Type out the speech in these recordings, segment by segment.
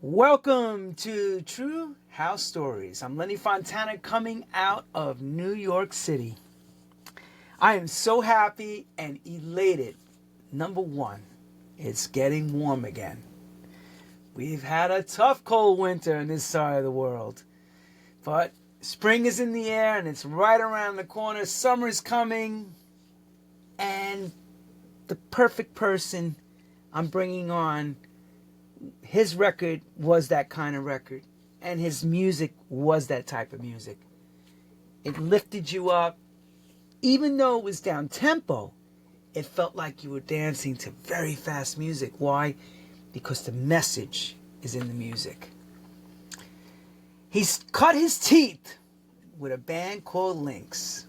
Welcome to True House Stories. I'm Lenny Fontana coming out of New York City. I am so happy and elated. Number one, it's getting warm again. We've had a tough cold winter in this side of the world. But spring is in the air and it's right around the corner. Summer's coming. And the perfect person I'm bringing on, his record was that kind of record, and his music was that type of music. It lifted you up. Even though it was down tempo, it felt like you were dancing to very fast music. Why? Because the message is in the music. He's cut his teeth with a band called Linx.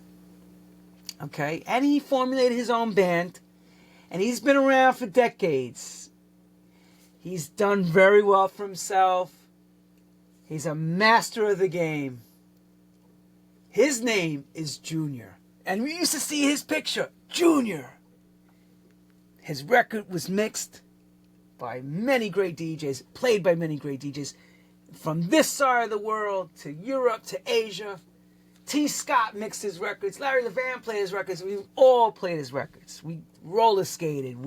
Okay? And he formulated his own band, and he's been around for decades. He's done very well for himself. He's a master of the game. His name is Junior. And we used to see his picture, Junior. His record was mixed by many great DJs, played by many great DJs, from this side of the world to Europe to Asia. T. Scott mixed his records. Larry Levan played his records. We all played his records. We roller skated.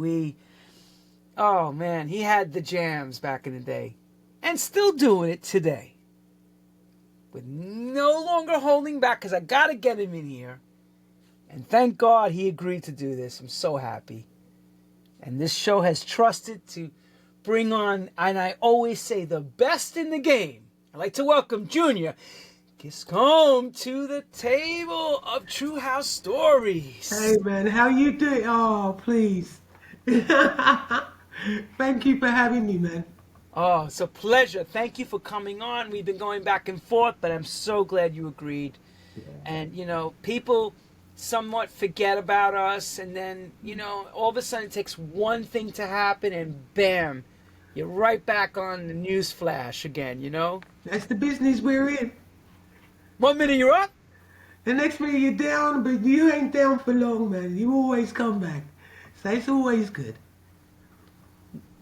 Oh man, he had the jams back in the day. And still doing it today. With no longer holding back, because I got to get him in here. And thank God he agreed to do this. I'm so happy. And this show has trusted to bring on, and I always say, the best in the game. I'd like to welcome Junior Giscombe to the table of True House Stories. Hey man, how you doing? Oh, please. Thank you for having me, man. Oh, it's a pleasure. Thank you for coming on. We've been going back and forth, but I'm so glad you agreed. Yeah. And, people somewhat forget about us, and then, all of a sudden it takes one thing to happen, and bam, you're right back on the news flash again, That's the business we're in. 1 minute you're up. The next minute you're down, but you ain't down for long, man. You always come back. So it's always good.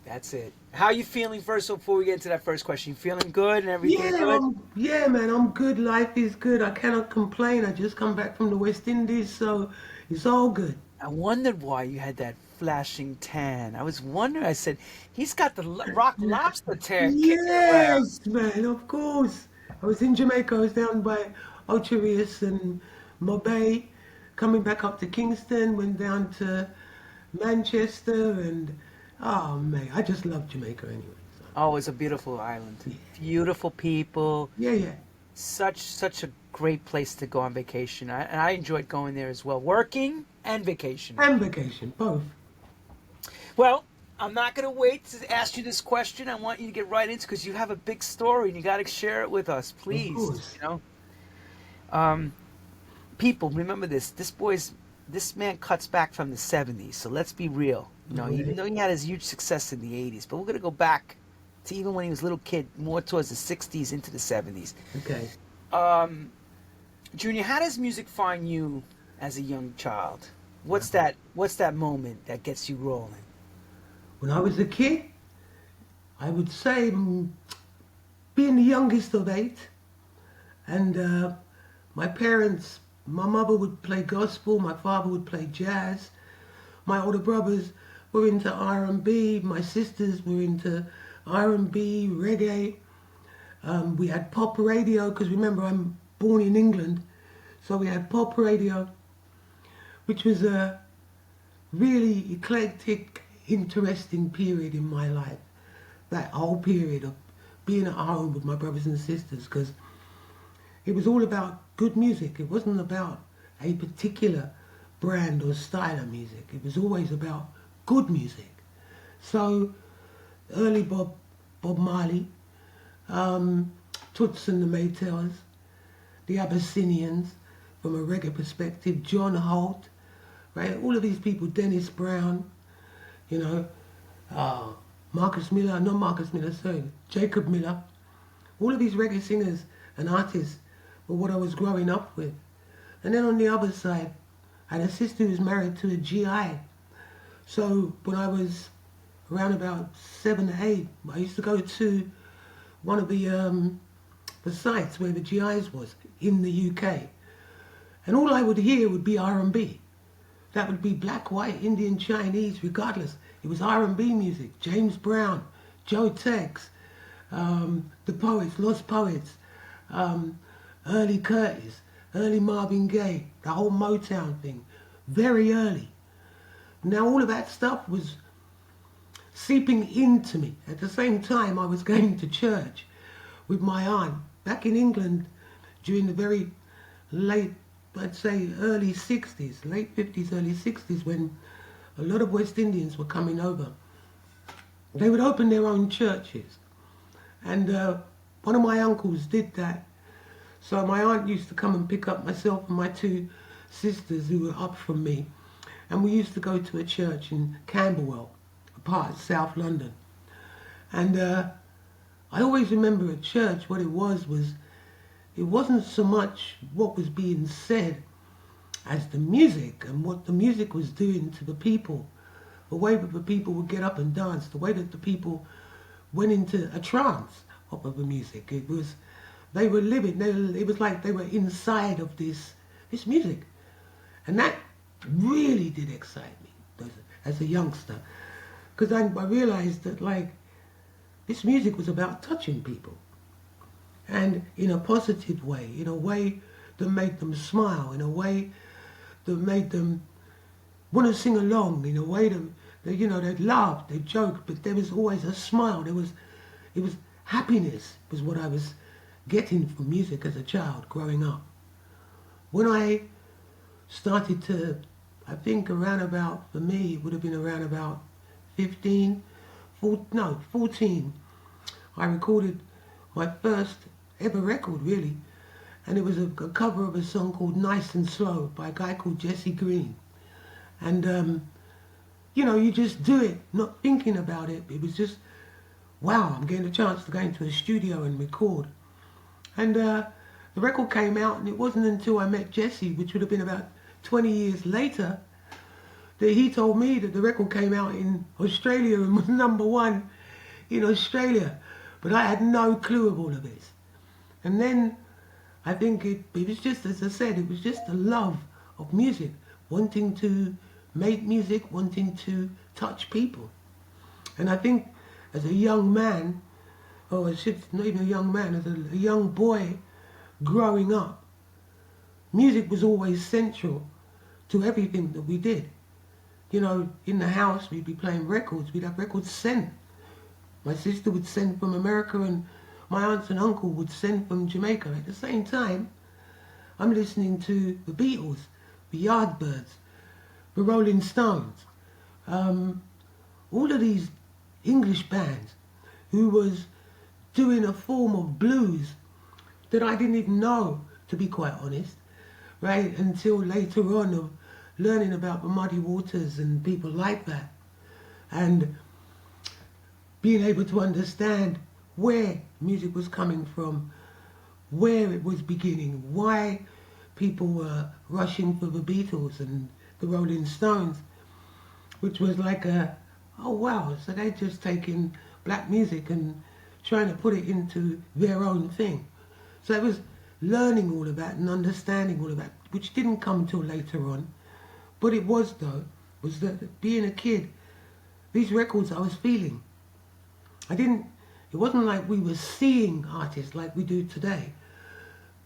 That's it. How are you feeling first before we get into that first question? You feeling good and everything good? Yeah, man, I'm good. Life is good. I cannot complain. I just come back from the West Indies, so it's all good. I wondered why you had that flashing tan. I was wondering. I said, he's got the rock lobster tan. Yes, man, of course. I was in Jamaica. I was down by Ocho Rios and Mobay, coming back up to Kingston, went down to Manchester, and oh man, I just love Jamaica anyway. So. Oh, it's a beautiful island. Yeah. Beautiful people. Yeah. Such a great place to go on vacation. I enjoyed going there as well, working and vacation. And vacation, both. Well, I'm not going to wait to ask you this question. I want you to get right into it because you have a big story and you got to share it with us, please. Of course. People, remember this. This man cuts back from the 70s, so let's be real. Even though he had his huge success in the 80s, but we're going to go back to even when he was a little kid, more towards the 60s into the 70s. Okay. Junior, how does music find you as a young child? What's that moment that gets you rolling? When I was a kid, I would say being the youngest of 8, and my parents, my mother would play gospel, my father would play jazz, my older brothers were into R&B, my sisters were into R&B, reggae. We had pop radio, because remember I'm born in England, so we had pop radio, which was a really eclectic, interesting period in my life. That whole period of being at home with my brothers and sisters, because it was all about good music. It wasn't about a particular brand or style of music. It was always about good music. So early Bob Marley, Toots and the Maytals, the Abyssinians, from a reggae perspective, John Holt, right? All of these people, Dennis Brown, Jacob Miller. All of these reggae singers and artists were what I was growing up with. And then on the other side, I had a sister who was married to a GI. So when I was around about 7 or 8, I used to go to one of the sites where the GIs was in the UK. And all I would hear would be R&B. That would be black, white, Indian, Chinese, regardless. It was R&B music. James Brown, Joe Tex, the Poets, Lost Poets, early Curtis, early Marvin Gaye, the whole Motown thing, very early. Now all of that stuff was seeping into me. At the same time, I was going to church with my aunt back in England during the very late, I'd say early 60s, late 50s, early 60s, when a lot of West Indians were coming over. They would open their own churches. And one of my uncles did that. So my aunt used to come and pick up myself and my two sisters who were up from me. And we used to go to a church in Camberwell, a part of South London. And I always remember at church what it was it wasn't so much what was being said as the music and what the music was doing to the people. The way that the people would get up and dance, the way that the people went into a trance off of the music. They were living, it was like they were inside of this music. And that really did excite me as a youngster. Because I realized that this music was about touching people. And in a positive way, in a way that made them smile, in a way that made them want to sing along, in a way that they'd laugh, they'd joke, but there was always a smile. It was happiness was what I was getting from music as a child growing up. When I started to, I think around about, for me, it would have been around about 14, I recorded my first ever record, really. And it was a cover of a song called Nice and Slow by a guy called Jesse Green. And, you just do it, not thinking about it. It was just, wow, I'm getting a chance to go into a studio and record. And the record came out, and it wasn't until I met Jesse, which would have been about 20 years later, that he told me that the record came out in Australia and was #1 in Australia. But I had no clue of all of this. And then I think it was just, as I said, it was just a love of music, wanting to make music, wanting to touch people. And I think as a young man, or I should not even a young man, as a young boy growing up, music was always central to everything that we did. In the house we'd be playing records, we'd have records sent. My sister would send from America and my aunts and uncle would send from Jamaica. At the same time, I'm listening to the Beatles, the Yardbirds, the Rolling Stones, all of these English bands who was doing a form of blues that I didn't even know, to be quite honest, right, until later on of learning about the Muddy Waters and people like that. And being able to understand where music was coming from, where it was beginning, why people were rushing for the Beatles and the Rolling Stones, which was like oh wow, so they're just taking black music and trying to put it into their own thing. So it was learning all of that and understanding all of that, which didn't come till later on. But it was that being a kid, these records I was feeling. It wasn't like we were seeing artists like we do today.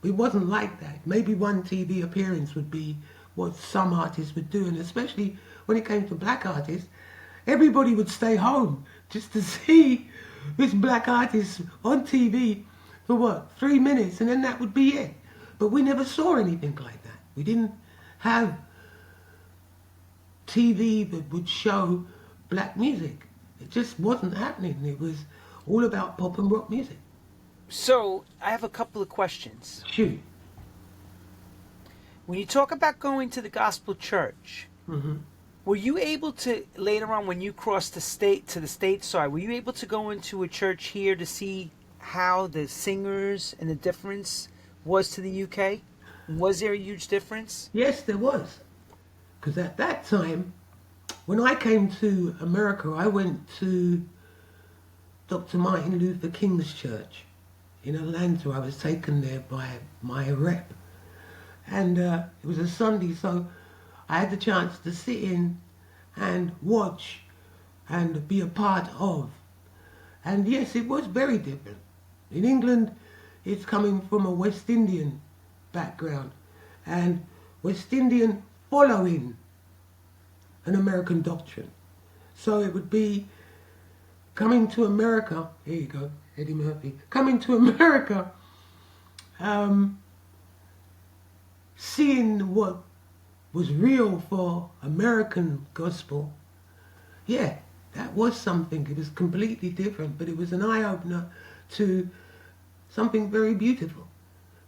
It wasn't like that. Maybe one TV appearance would be what some artists would do, and especially when it came to black artists, everybody would stay home just to see this black artist on TV for 3 minutes, and then that would be it. But we never saw anything like that. We didn't have TV that would show black music. It just wasn't happening. It was all about pop and rock music. So, I have a couple of questions. Shoot. When you talk about going to the gospel church, were you able to, later on when you crossed the state to the state side, were you able to go into a church here to see how the singers and the difference was to the UK? Was there a huge difference? Yes, there was. Because at that time, when I came to America, I went to Dr. Martin Luther King's church in Atlanta. I was taken there by my rep. And it was a Sunday, so I had the chance to sit in and watch and be a part of. And yes, it was very different. In England, it's coming from a West Indian background, and West Indian following an American doctrine. So it would be coming to America, here you go, Eddie Murphy, coming to America, seeing what was real for American gospel. Yeah, that was something. It was completely different, but it was an eye-opener to something very beautiful,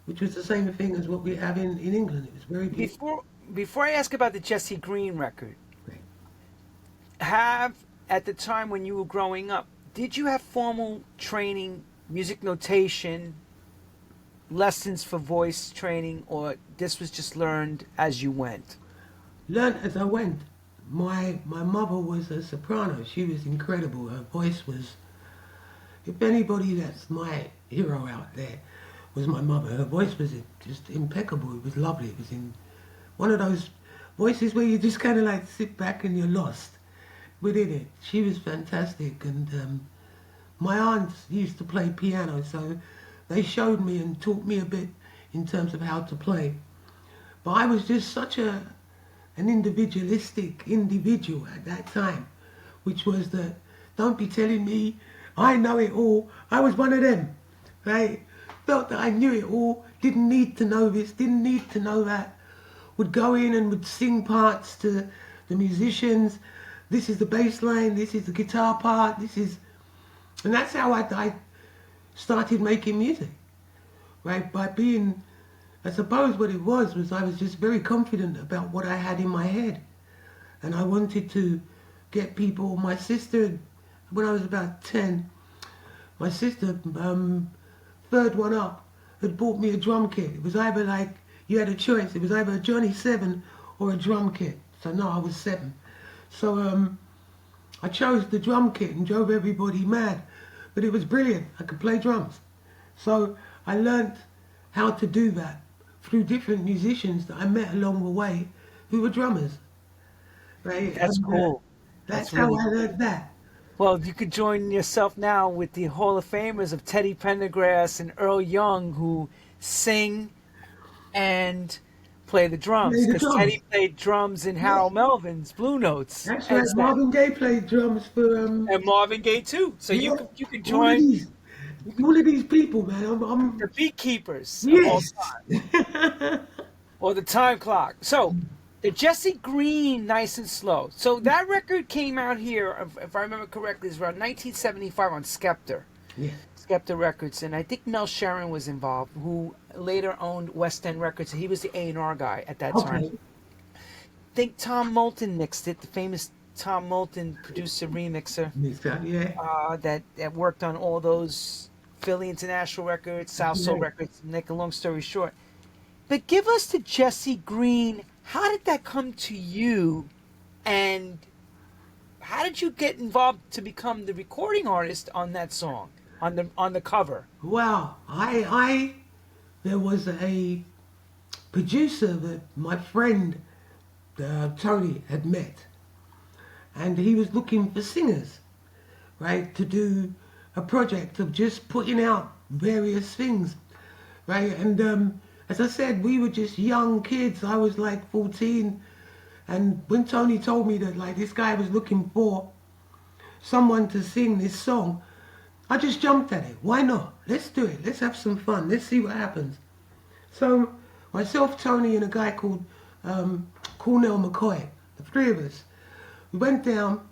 which was the same thing as what we have in England. It was very beautiful. Before I ask about the Jesse Green record, Right. at the time when you were growing up, did you have formal training, music notation, lessons for voice training, or this was just learned as you went? Learned as I went. My mother was a soprano. She was incredible. Her voice was, if anybody that's my hero out there, was my mother. Her voice was just impeccable. It was lovely. It was in one of those voices where you just kind of like sit back and you're lost within it. She was fantastic. And my aunts used to play piano, so they showed me and taught me a bit in terms of how to play. But I was just such an individualistic individual at that time, which was that, don't be telling me I know it all. I was one of them, right? Felt that I knew it all, didn't need to know this, didn't need to know that. Would go in and would sing parts to the musicians. This is the bass line, this is the guitar part, and that's how I started making music, right? By being, I suppose what it was I was just very confident about what I had in my head. And I wanted to get people, my sister, when I was about 10, my sister, third one up, had bought me a drum kit. It was either like, you had a choice, it was either a Johnny 7 or a drum kit. So no, I was 7. So I chose the drum kit and drove everybody mad. But it was brilliant, I could play drums. So I learnt how to do that through different musicians that I met along the way who were drummers. Right? That's cool. That's really how I learned that. Well, you could join yourself now with the Hall of Famers of Teddy Pendergrass and Earl Young, who sing and play the drums. Because Teddy played drums in Harold Melvin's Blue Notes. That's right. Marvin Gaye played drums for and Marvin Gaye too. So you could join all of these people, man. I'm the Beekeepers yes. of all time. Or the Time Clock. So the Jesse Green, Nice and Slow. So that record came out here, if I remember correctly, is around 1975 on Skepta. Yeah. Skepta Records, and I think Mel Sharon was involved, who later owned West End Records. He was the A&R guy at that time. I think Tom Moulton mixed it, the famous Tom Moulton producer remixer. Yeah. That worked on all those Philly International Records, South Soul Records, to make a long story short. But give us the Jesse Green. How did that come to you, and how did you get involved to become the recording artist on that song, on the cover? Well, there was a producer that my friend Tony had met, and he was looking for singers, right, to do a project of just putting out various things, right? And as I said, we were just young kids. I was like 14, and when Tony told me that like this guy was looking for someone to sing this song, I just jumped at it. Why not? Let's do it. Let's have some fun. Let's see what happens. So myself, Tony, and a guy called Cornell McCoy, the three of us, we went down.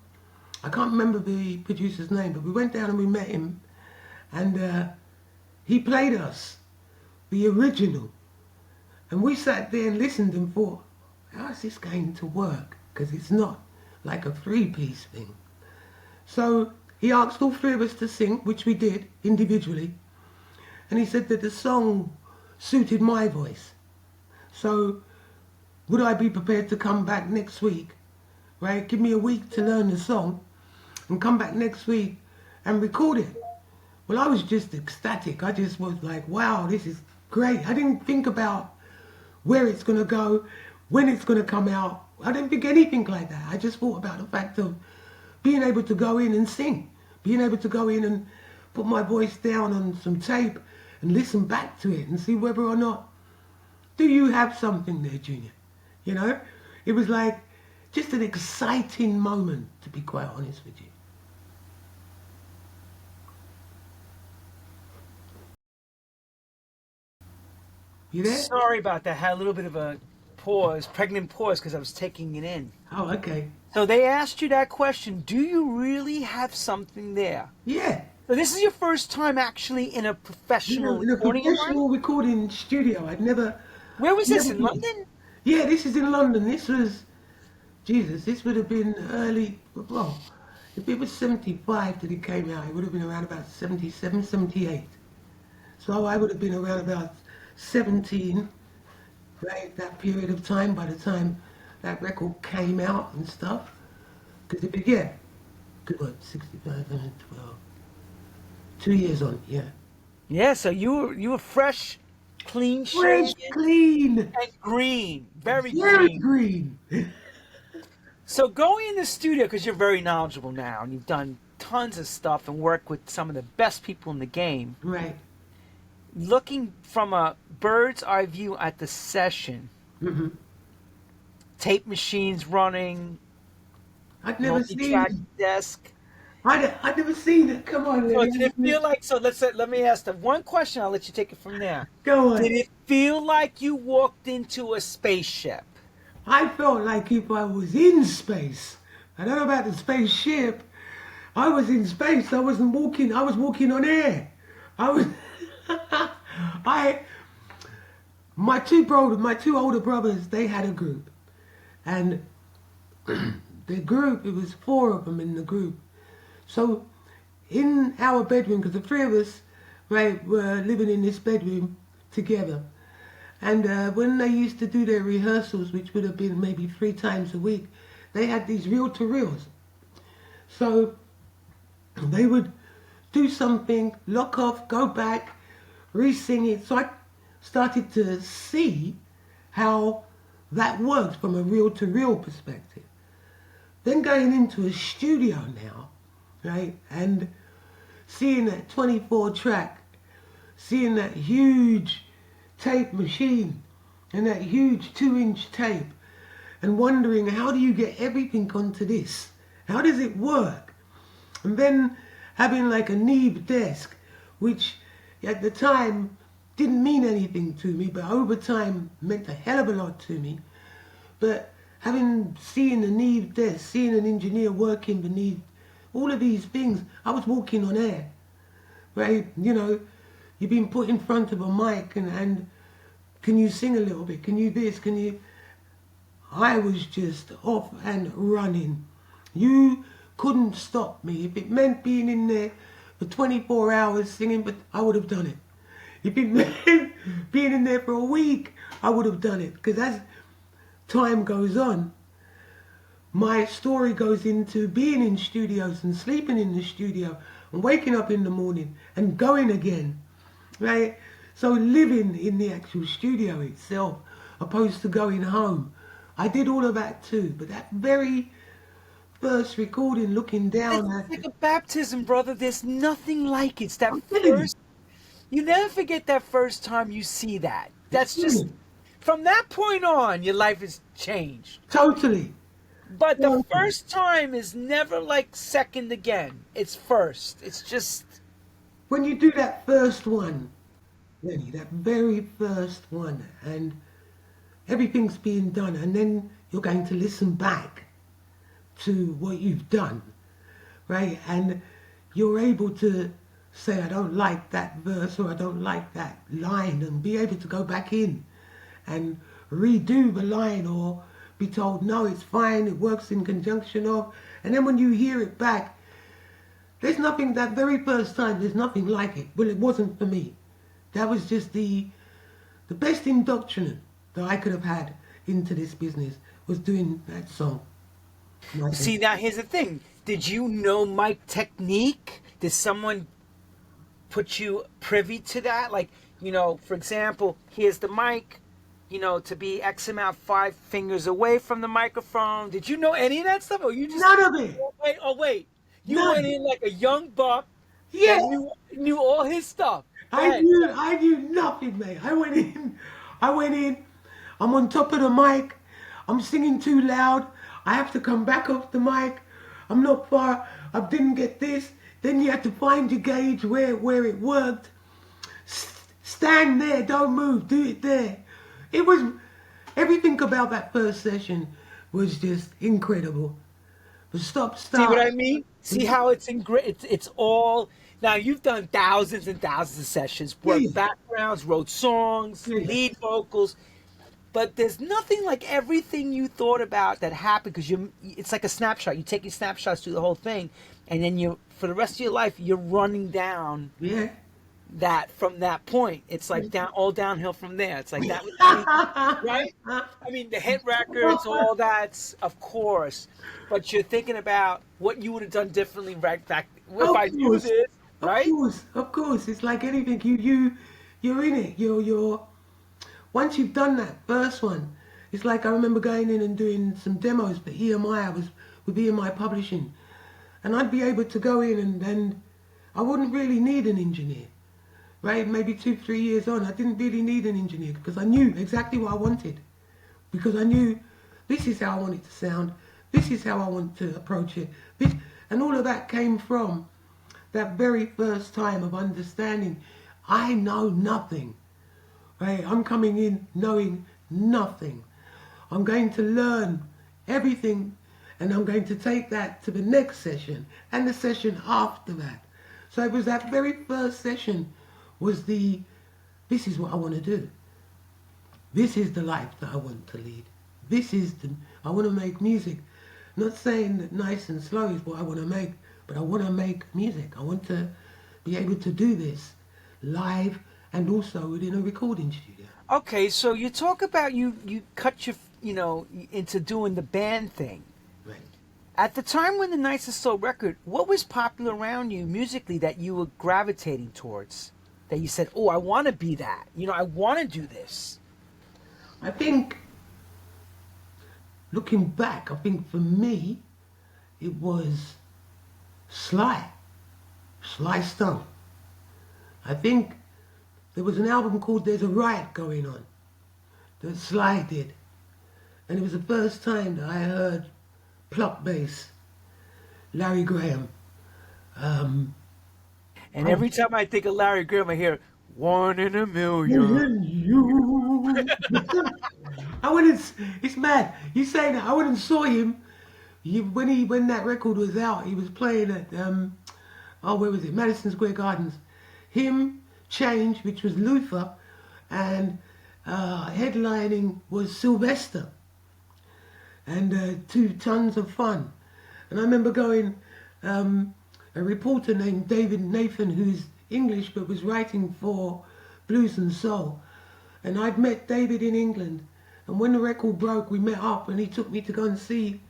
I can't remember the producer's name, but we went down and we met him, and he played us the original. And we sat there and listened and thought, how is this going to work? Because it's not like a three-piece thing. So he asked all three of us to sing, which we did individually. And he said that the song suited my voice. So would I be prepared to come back next week, right? Give me a week to learn the song and come back next week and record it. Well, I was just ecstatic. I just was like, wow, this is great. I didn't think about where it's going to go, when it's going to come out. I didn't think anything like that. I just thought about the fact of being able to go in and sing, being able to go in and put my voice down on some tape and listen back to it and see whether or not, do you have something there, Junior? You know, it was like just an exciting moment, to be quite honest with you. You there? Sorry about that. I had a little bit of a pause, pregnant pause, because I was taking it in. Oh, okay. So they asked you that question, do you really have something there? Yeah. So this is your first time actually in a professional In a recording professional recording studio. I'd never... Where was this, never in London? Yeah, this is in London. This was... Jesus, this would have been early... Well, if it was 75 that it came out, it would have been around about 77, 78. So I would have been around about 17, right, that period of time, by the time that record came out and stuff. Because it, yeah, good what, 65, 12, 2 years on, yeah. Yeah, so you were fresh, clean Fresh, shaven, clean, and green, very very green. green. So going in the studio, because you're very knowledgeable now, and you've done tons of stuff and worked with some of the best people in the game. Right. Looking from a bird's eye view at the session, tape machines running, I'd never seen multi-track it. desk. I'd never seen it. Come on, So Lenny. did it feel like, so let me ask that one question, I'll let you take it from there. Go on. Did it feel like you walked into a spaceship? I felt like if I was in space. I don't know about the spaceship. I was in space. I wasn't walking. I was walking on air. I was. My two older brothers, they had a group, and the group, it was 4 of them in the group. So in our bedroom, because the 3 of us, right, were living in this bedroom together. And when they used to do their rehearsals, which would have been maybe 3 times a week, they had these reel-to-reels. So they would do something, lock off, go back, re-sing it. So I started to see how that worked from a reel-to-reel perspective. Then going into a studio now, right, and seeing that 24 track, seeing that huge tape machine and that huge 2-inch tape, and wondering, how do you get everything onto this? How does it work? And then having like a Neve desk, which at the time didn't mean anything to me, but over time meant a hell of a lot to me. But seeing a Neve desk, seeing an engineer working beneath all of these things, I was walking on air, right? You know, you've been put in front of a mic and can you sing a little bit? Can you this? Can you? I was just off and running. You couldn't stop me. If it meant being in there for 24 hours singing, but I would have done it. If it meant being in there for a week, I would have done it. Because as time goes on, my story goes into being in studios and sleeping in the studio and waking up in the morning and going again, right? So living in the actual studio itself, opposed to going home. I did all of that too, but that very first recording, looking down It's at like a baptism, brother. There's nothing like it. It's that I'm telling you. first. You never forget that first time you see that. That's just, from that point on, your life has changed. Totally. But the first time is never like second again. It's first. It's just. When you do that first one, Lenny, that very first one, and everything's being done, and then you're going to listen back to what you've done, right? And you're able to say, I don't like that verse, or I don't like that line, and be able to go back in and redo the line, or be told, no, it's fine, it works in conjunction of, and then when you hear it back, there's nothing, that very first time, there's nothing like it. Well, it wasn't for me. That was just the best indoctrination that I could have had into this business, was doing that song. See, now here's the thing. Did you know mic technique? Did someone put you privy to that? Like, you know, for example, here's the mic, you know, to be X amount 5 fingers away from the microphone. Did you know any of that stuff? Or you just None of it. wait. You went None. in like a young buck that Yeah. knew all his stuff. Go I ahead. knew nothing, mate. I went in, I'm on top of the mic, I'm singing too loud, I have to come back off the mic, I'm not far, I didn't get this, then you had to find your gauge where it worked. Stand there, don't move, do it there. It was, everything about that first session was just incredible. But stop, See what start. I mean? See how it's all. Now you've done thousands and thousands of sessions, Yeah, worked backgrounds, wrote songs, yeah. lead vocals, but there's nothing like everything you thought about that happened because it's like a snapshot. You take your snapshots through the whole thing, and then for the rest of your life you're running down Yeah. that from that point. It's like all downhill from there. It's like that, I mean, right? I mean, the hit records, all that's of course, but you're thinking about what you would have done differently right back if Of I knew course. this, right? Of course. It's like anything. You're in it. You're. Once you've done that first one, it's like I remember going in and doing some demos for EMI. I was with EMI Publishing, and I'd be able to go in and I wouldn't really need an engineer, right? Maybe 2-3 years on, I didn't really need an engineer because I knew exactly what I wanted, because I knew this is how I want it to sound, this is how I want to approach it, and all of that came from that very first time of understanding I know nothing, right? I'm coming in knowing nothing. I'm going to learn everything, and I'm going to take that to the next session and the session after that. So it was that very first session was this is what I want to do. This is the life that I want to lead. I want to make music. Not saying that nice and slow is what I want to make, but I want to make music. I want to be able to do this live and also within a recording studio. Okay, so you talk about you cut into doing the band thing. Right. At the time when the Nice and Slow record, what was popular around you musically that you were gravitating towards? That you said, oh, I want to be that. You know, I want to do this. I think, looking back, I think for me, it was Sly Stone. I think there was an album called There's a Riot Going On that Sly did. And it was the first time that I heard pluck bass, Larry Graham. And every time I think of Larry Graham, I hear, 1 in a million. It's mad. You say that, I went and saw him when that record was out. He was playing at, where was it? Madison Square Gardens. Him, Change, which was Luther, and headlining was Sylvester. And 2 Tons of Fun. And I remember going, a reporter named David Nathan, who's English but was writing for Blues and Soul. And I'd met David in England. And when the record broke, we met up and he took me to go and see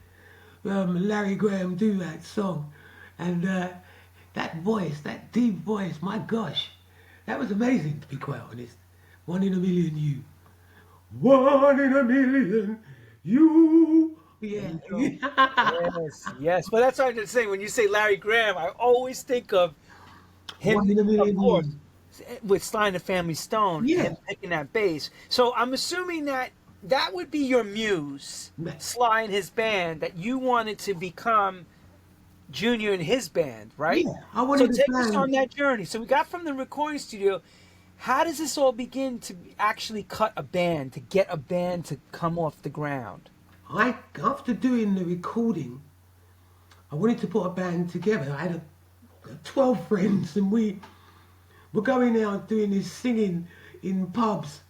Larry Graham do that song. And that voice, that deep voice, my gosh, that was amazing, to be quite honest. 1 in a million you. 1 in a million you. Yeah. Yes. But that's what I'm just saying. When you say Larry Graham, I always think of him, 1 in a million of course, you. with Sly and the Family Stone, Yeah. him picking that bass. So I'm assuming that would be your muse, Right. Sly and his band, that you wanted to become Junior in his band, right? Yeah, I wanted So to take us plan. on that journey. So we got from the recording studio. How does this all begin to actually cut a band, to get a band to come off the ground? After doing the recording, I wanted to put a band together. I had 12 friends and we were going out doing this singing in pubs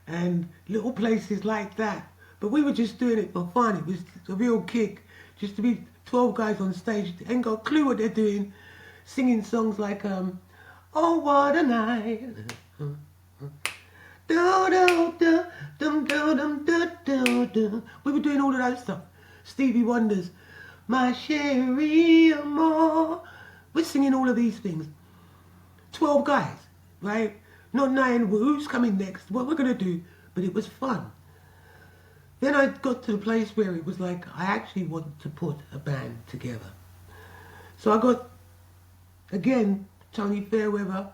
and little places like that. But we were just doing it for fun. It was a real kick just to be 12 guys on stage. They ain't got a clue what they're doing, singing songs like, oh, what a night. We were doing all of that stuff. Stevie Wonder's My Cherie Amour, we're singing all of these things. 12 guys, right? Not knowing who's coming next, what we're going to do, but it was fun. Then I got to the place where it was like, I actually wanted to put a band together. So I got, again, Tony Fairweather.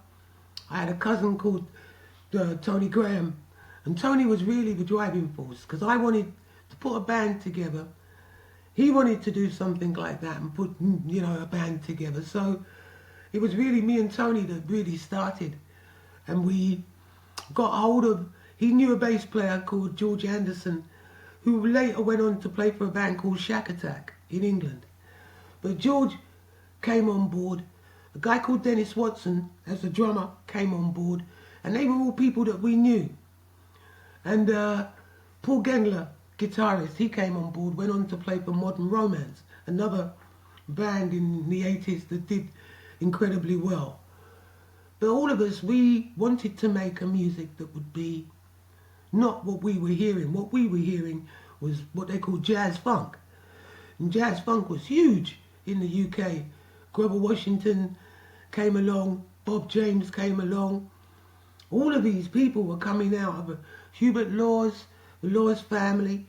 I had a cousin called Tony Graham. And Tony was really the driving force, because I wanted to put a band together. He wanted to do something like that and put, you know, a band together. So it was really me and Tony that really started. And we got hold of, he knew a bass player called George Anderson, who later went on to play for a band called Shack Attack in England. But George came on board. A guy called Dennis Watson, as a drummer, came on board. And they were all people that we knew. And Paul Gengler, guitarist, he came on board, went on to play for Modern Romance, another band in the 80s that did incredibly well. But all of us, we wanted to make a music that would be not what we were hearing. What we were hearing was what they call jazz funk. And jazz funk was huge in the UK. Grover Washington came along, Bob James came along. All of these people were coming out of Hubert Laws, the Laws family.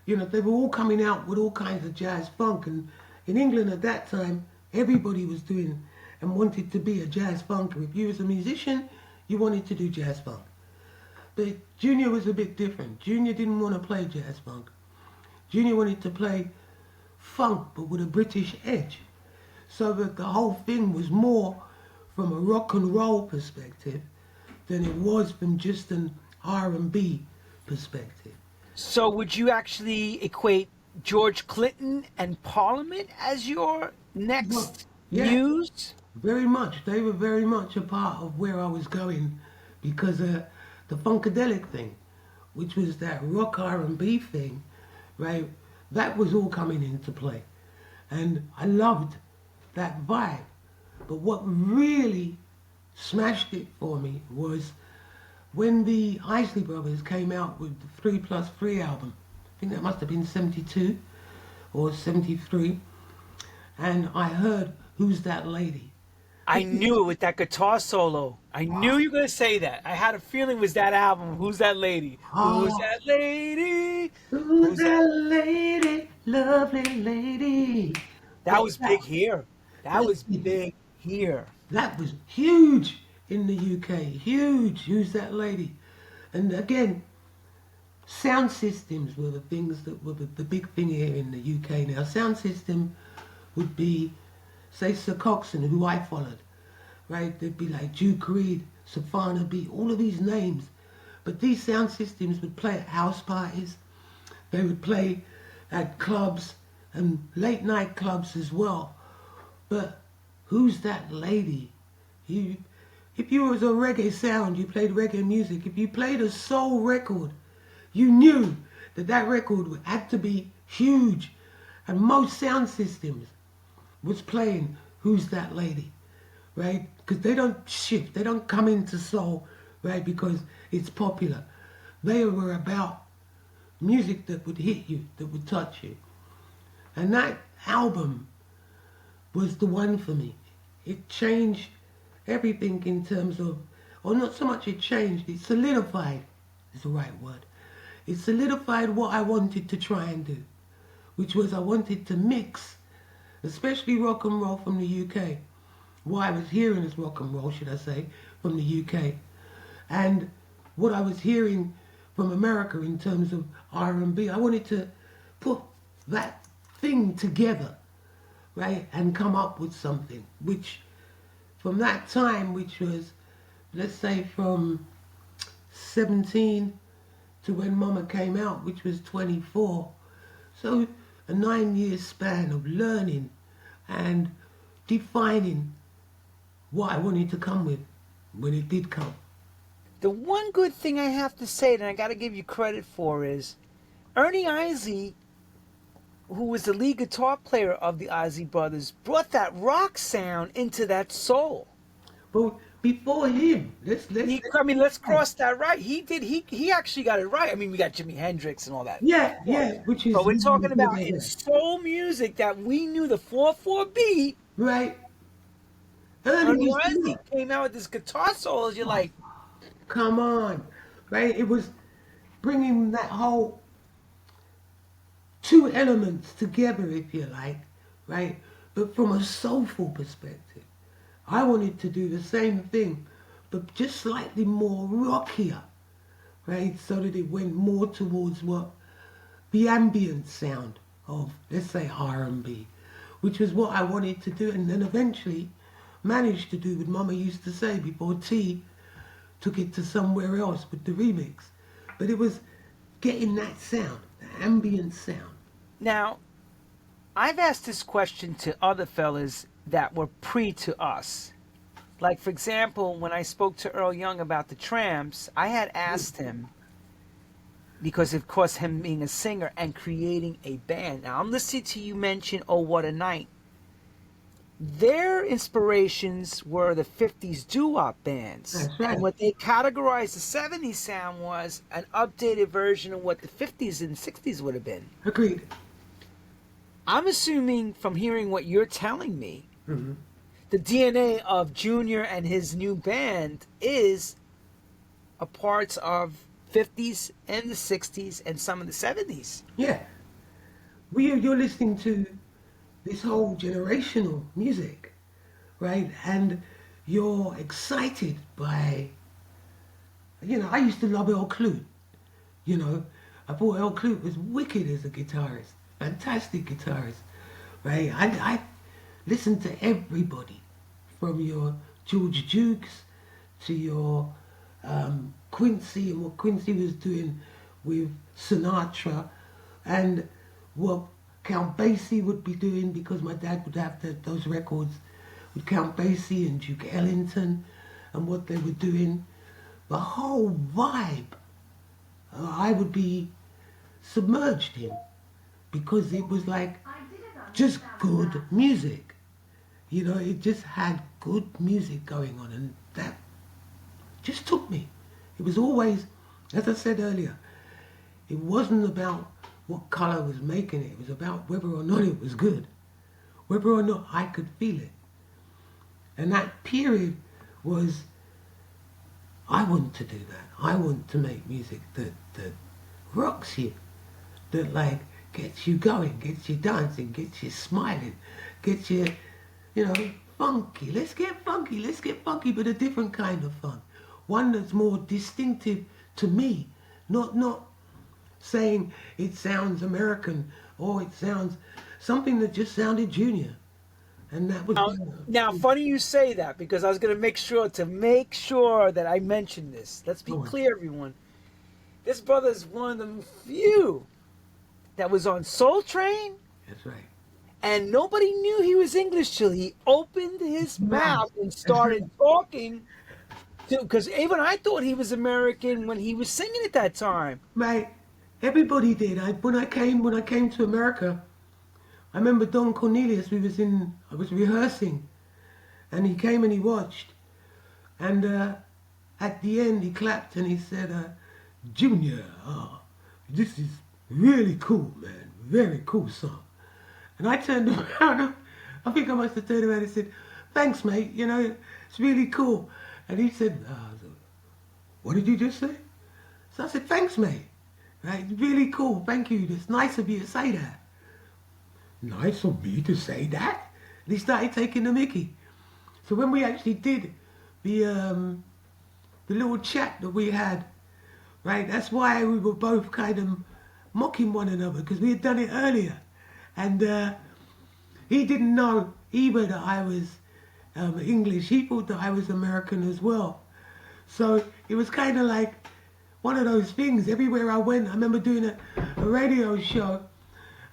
You know, they were all coming out with all kinds of jazz funk. And in England at that time, everybody was doing and wanted to be a jazz funker. If you was a musician, you wanted to do jazz funk. But Junior was a bit different. Junior didn't want to play jazz funk. Junior wanted to play funk, but with a British edge. So that the whole thing was more from a rock and roll perspective than it was from just an R&B perspective. So would you actually equate George Clinton and Parliament as your next muse? Very much. They were very much a part of where I was going, because the funkadelic thing, which was that rock R&B thing, right, that was all coming into play. And I loved that vibe. But what really smashed it for me was when the Isley Brothers came out with the 3+3 album. I think that must have been 72 or 73. And I heard Who's That Lady? I knew it with that guitar solo. I knew you were going to say that. I had a feeling it was that album, Who's That Lady? Who's that lady? Who's that lady? Lovely lady. That was big here. That was big here. That was huge in the UK. Huge. Who's That Lady? And again, sound systems were the things that were the big thing here in the UK now. Sound system would be, say, Sir Coxsone, who I followed, right? They'd be like Duke Reid, Savannah B, all of these names. But these sound systems would play at house parties. They would play at clubs and late night clubs as well. But Who's That Lady? If you was a reggae sound, you played reggae music. If you played a soul record, you knew that that record had to be huge. And most sound systems was playing Who's That Lady, right? Because they don't shift, they don't come into soul, right? Because it's popular. They were about music that would hit you, that would touch you. And that album was the one for me. It changed everything in terms of, or not so much it changed, it solidified is the right word. It solidified what I wanted to try and do, which was I wanted to mix, especially rock and roll from the UK. What I was hearing as rock and roll, should I say, from the UK. And what I was hearing from America in terms of R&B. I wanted to put that thing together, right, and come up with something, which from that time, which was, let's say, from 17 to when Mama came out, which was 24. So a 9-year span of learning and defining what I wanted to come with when it did come. The one good thing I have to say that I got to give you credit for is Ernie Isley, who was the lead guitar player of the Isley Brothers, brought that rock sound into that soul. But before him, let's cross that right. He actually got it right. I mean, we got Jimi Hendrix and all that. Yeah, which is. But we're talking about in soul music that we knew the 4/4 beat. Right. Early used to Unless he not. came out with this guitar solos, you're like, Come on, right? It was bringing that whole two elements together, if you like, right? But from a soulful perspective. I wanted to do the same thing, but just slightly more rockier, right? So that it went more towards what the ambient sound of, let's say, R&B, which was what I wanted to do, and then eventually managed to do what Mama used to say before T took it to somewhere else with the remix. But it was getting that sound, the ambient sound. now, I've asked this question to other fellas that were pre to us. Like, for example, when I spoke to Earl Young about the Tramps, I had asked him, because of course him being a singer and creating a band. Now, I'm listening to you mention Oh What a Night. Their inspirations were the 50s doo-wop bands. That's right. And what they categorized the 70s sound was an updated version of what the 50s and 60s would have been. Agreed. I'm assuming from hearing what you're telling me, Mm-hmm. the DNA of Junior and his new band is a parts of 50s and the 60s and some of the 70s. Yeah. You're listening to this whole generational music, right? And you're excited by, I used to love Earl Clute, I thought Earl Clute was wicked as a guitarist, fantastic guitarist, right? I listened to everybody, from your George Dukes to your Quincy, and what Quincy was doing with Sinatra, and what Count Basie would be doing, because my dad would have those records with Count Basie and Duke Ellington and what they were doing. The whole vibe, I would be submerged in, because it was like just good music. It just had good music going on, and that just took me. It was always, as I said earlier, it wasn't about what colour was making it. It was about whether or not it was good, whether or not I could feel it. And that period was, I want to do that. I want to make music that rocks you, that like gets you going, gets you dancing, gets you smiling, gets you, funky. Let's get funky, but a different kind of funk. One that's more distinctive to me, not saying it sounds American or it sounds something that just sounded Junior. And that was Now, funny you say that, because I was going to make sure that I mention this. Let's be clear, everyone. This brother is one of the few that was on Soul Train. That's right. And nobody knew he was English till he opened his mouth and started talking. Because even I thought he was American when he was singing at that time. Mate, everybody did. When I came to America, I remember Don Cornelius. I was rehearsing, and he came and he watched, and at the end he clapped and he said, "Junior, this is really cool, man. Very cool song." And I turned around. I think I must have turned around and said, "Thanks, mate. It's really cool." And he said, "What did you just say?" So I said, "Thanks, mate. Right, really cool. Thank you. It's nice of you to say that." "Nice of me to say that?" And he started taking the mickey. So when we actually did the little chat that we had, right, that's why we were both kind of mocking one another, because we had done it earlier. And he didn't know either that I was English. He thought that I was American as well. So it was kind of like one of those things. Everywhere I went, I remember doing a radio show,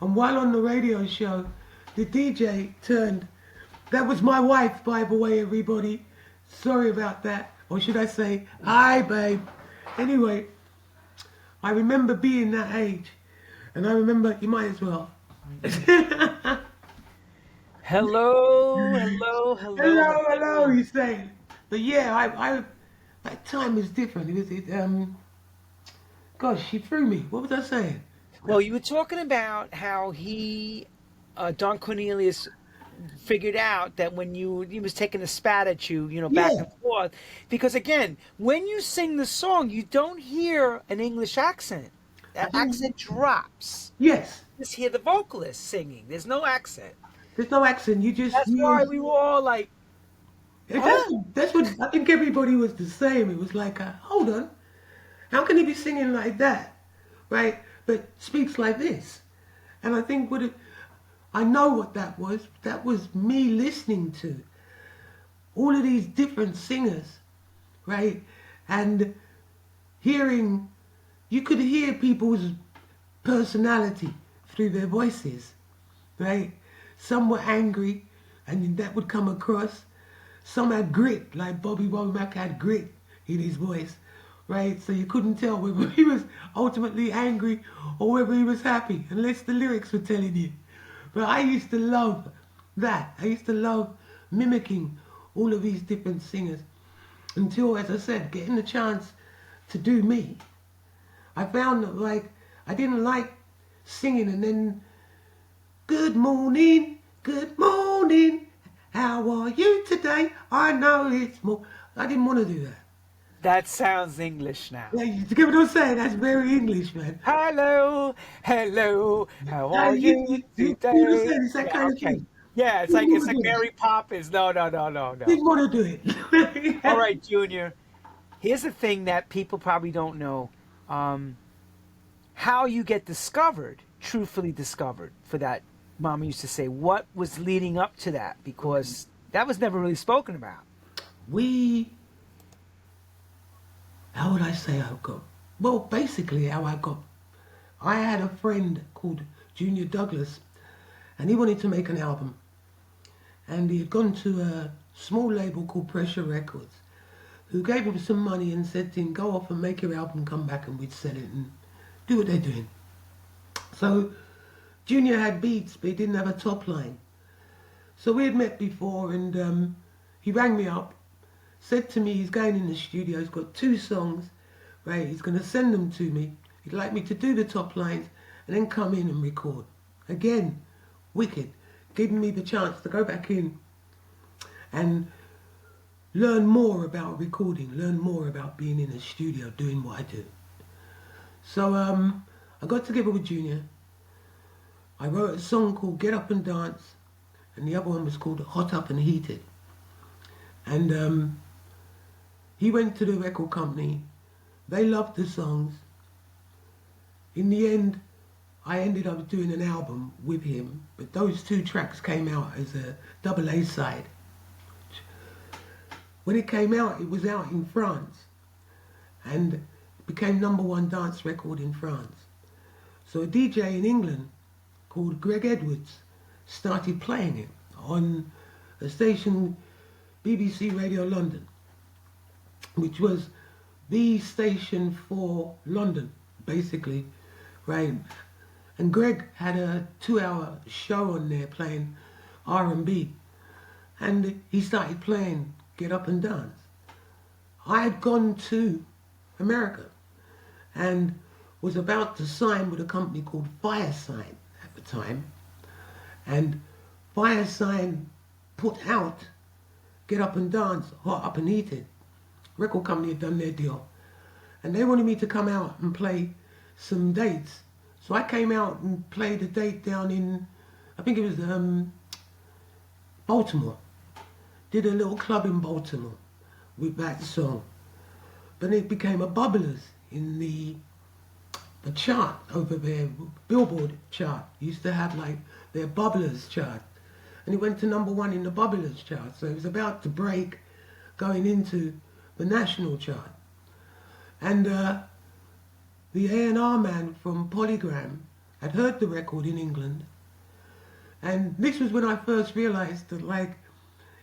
and while on the radio show, the DJ turned. That was my wife, by the way, everybody. Sorry about that. Or should I say, hi, babe. Anyway, I remember being that age, and I remember, you might as well. Hello, he's saying. But yeah, I that time was different. Gosh, she threw me. What was I saying? Well, you were talking about how Don Cornelius figured out that when he was taking a spat at you, back Yeah. and forth, because again, when you sing the song, you don't hear an English accent. I That didn't. accent drops. Yes. You just hear the vocalist singing. There's no accent. There's no accent. You just That's hear. why we were all like, That's huh? that's what I think everybody was the same. It was like, hold on, how can he be singing like that, right? But speaks like this, and I think I know what that was. That was me listening to all of these different singers, right, and hearing. You could hear people's personality through their voices, right? Some were angry, and that would come across. Some had grit, like Bobby Womack had grit in his voice, right? So you couldn't tell whether he was ultimately angry or whether he was happy, unless the lyrics were telling you. But I used to love that. I used to love mimicking all of these different singers until, as I said, getting the chance to do me. I found that, like, I didn't like singing and then, good morning, how are you today? I know it's more. I didn't want to do that. That sounds English now. Yeah, you get what I'm saying? That's very English, man. Hello, hello, how Yeah, are you you what I'm today? saying? It's that Yeah, kind of okay. thing. Yeah, it's Didn't like it's want to like do it. Mary Poppins. No, no, no, no, no. Didn't want to do All it. right, Junior. Here's the thing that people probably don't know. How you get discovered, truthfully discovered, for that. Mama used to say, what was leading up to that? Because that was never really spoken about. we, how would I say I got? Well, basically, how I got. I had a friend called Junior Douglas, and he wanted to make an album. And he had gone to a small label called Pressure Records, who gave him some money and said to him, go off and make your album, come back and we'd sell it and do what they're doing. So Junior had beats, but he didn't have a top line. So we had met before, and he rang me up, said to me he's going in the studio, he's got 2 songs, right, he's going to send them to me. He'd like me to do the top lines and then come in and record. Again, wicked, giving me the chance to go back in and learn more about recording, learn more about being in a studio, doing what I do. So I got together with Junior. I wrote a song called Get Up and Dance, and the other one was called Hot Up and Heated. And he went to the record company. They loved the songs. In the end, I ended up doing an album with him, but those 2 tracks came out as a double A side. When it came out, it was out in France, and it became #1 dance record in France. So a DJ in England called Greg Edwards started playing it on a station, BBC Radio London, which was the station for London, basically, right? And Greg had a 2-hour show on there playing R&B, and he started playing Get Up and Dance. I had gone to America and was about to sign with a company called Firesign at the time, and Firesign put out Get Up and Dance, Hot Up and Heated. Record company had done their deal, and they wanted me to come out and play some dates. So I came out and played a date down in, I think it was Baltimore. Did a little club in Baltimore with that song. But it became a bubblers in the chart over there, Billboard chart. Used to have like their bubblers chart. And it went to #1 in the bubblers chart. So it was about to break, going into the national chart. And the A&R man from Polygram had heard the record in England. And this was when I first realized that, like,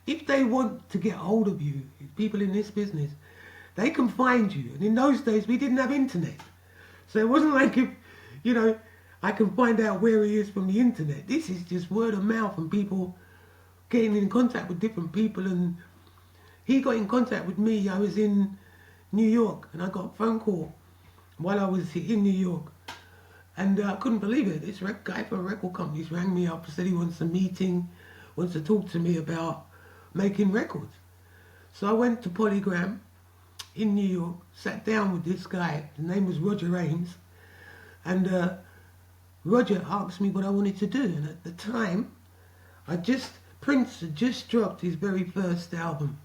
if they want to get hold of you, people in this business, they can find you. And in those days, we didn't have internet. So it wasn't like if, I can find out where he is from the internet. This is just word of mouth and people getting in contact with different people. And he got in contact with me. I was in New York and I got a phone call while I was in New York. And I couldn't believe it. This guy from a record company rang me up and said he wants a meeting wants to talk to me about making records. So I went to Polygram in New York, sat down with this guy. His name was Roger Ames. And Roger asked me what I wanted to do. And at the time, Prince had just dropped his very first album,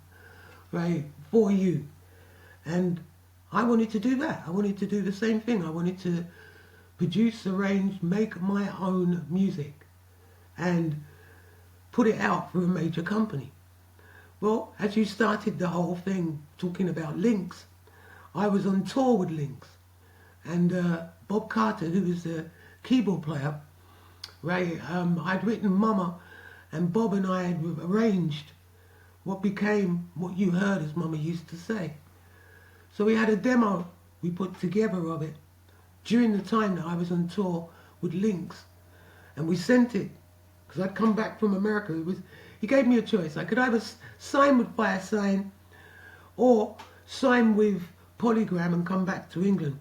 right, For You. And I wanted to do that. I wanted to do the same thing. I wanted to produce, arrange, make my own music and put it out for a major company. Well, as you started the whole thing talking about Linx, I was on tour with Linx. And Bob Carter, who was the keyboard player, right, I'd written Mama, and Bob and I had arranged what became what you heard, as Mama used to say. So we had a demo we put together of it during the time that I was on tour with Linx, and we sent it because I'd come back from America. He gave me a choice. I could either sign with Firesign or sign with Polygram and come back to England.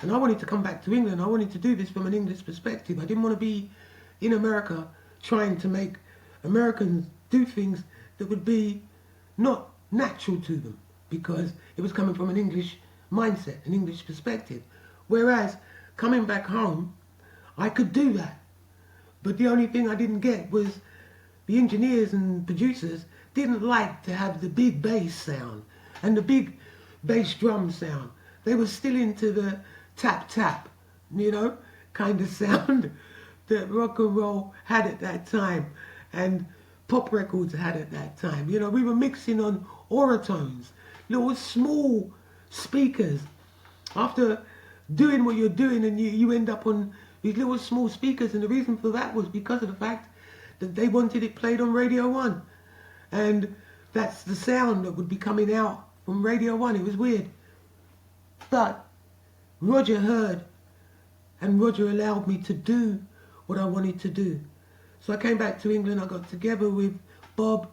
And I wanted to come back to England. I wanted to do this from an English perspective. I didn't want to be in America trying to make Americans do things that would be not natural to them, because it was coming from an English mindset, an English perspective. Whereas coming back home, I could do that. But the only thing I didn't get was the engineers and producers didn't like to have the big bass sound and the big bass drum sound. They were still into the tap tap, you know, kind of sound that rock and roll had at that time and pop records had at that time. You know, we were mixing on oratones, little small speakers. After doing what you're doing, and you end up on these little small speakers, and the reason for that was because of the fact that they wanted it played on Radio 1. And that's the sound that would be coming out from Radio 1. It was weird. But Roger heard, and Roger allowed me to do what I wanted to do. So I came back to England, I got together with Bob,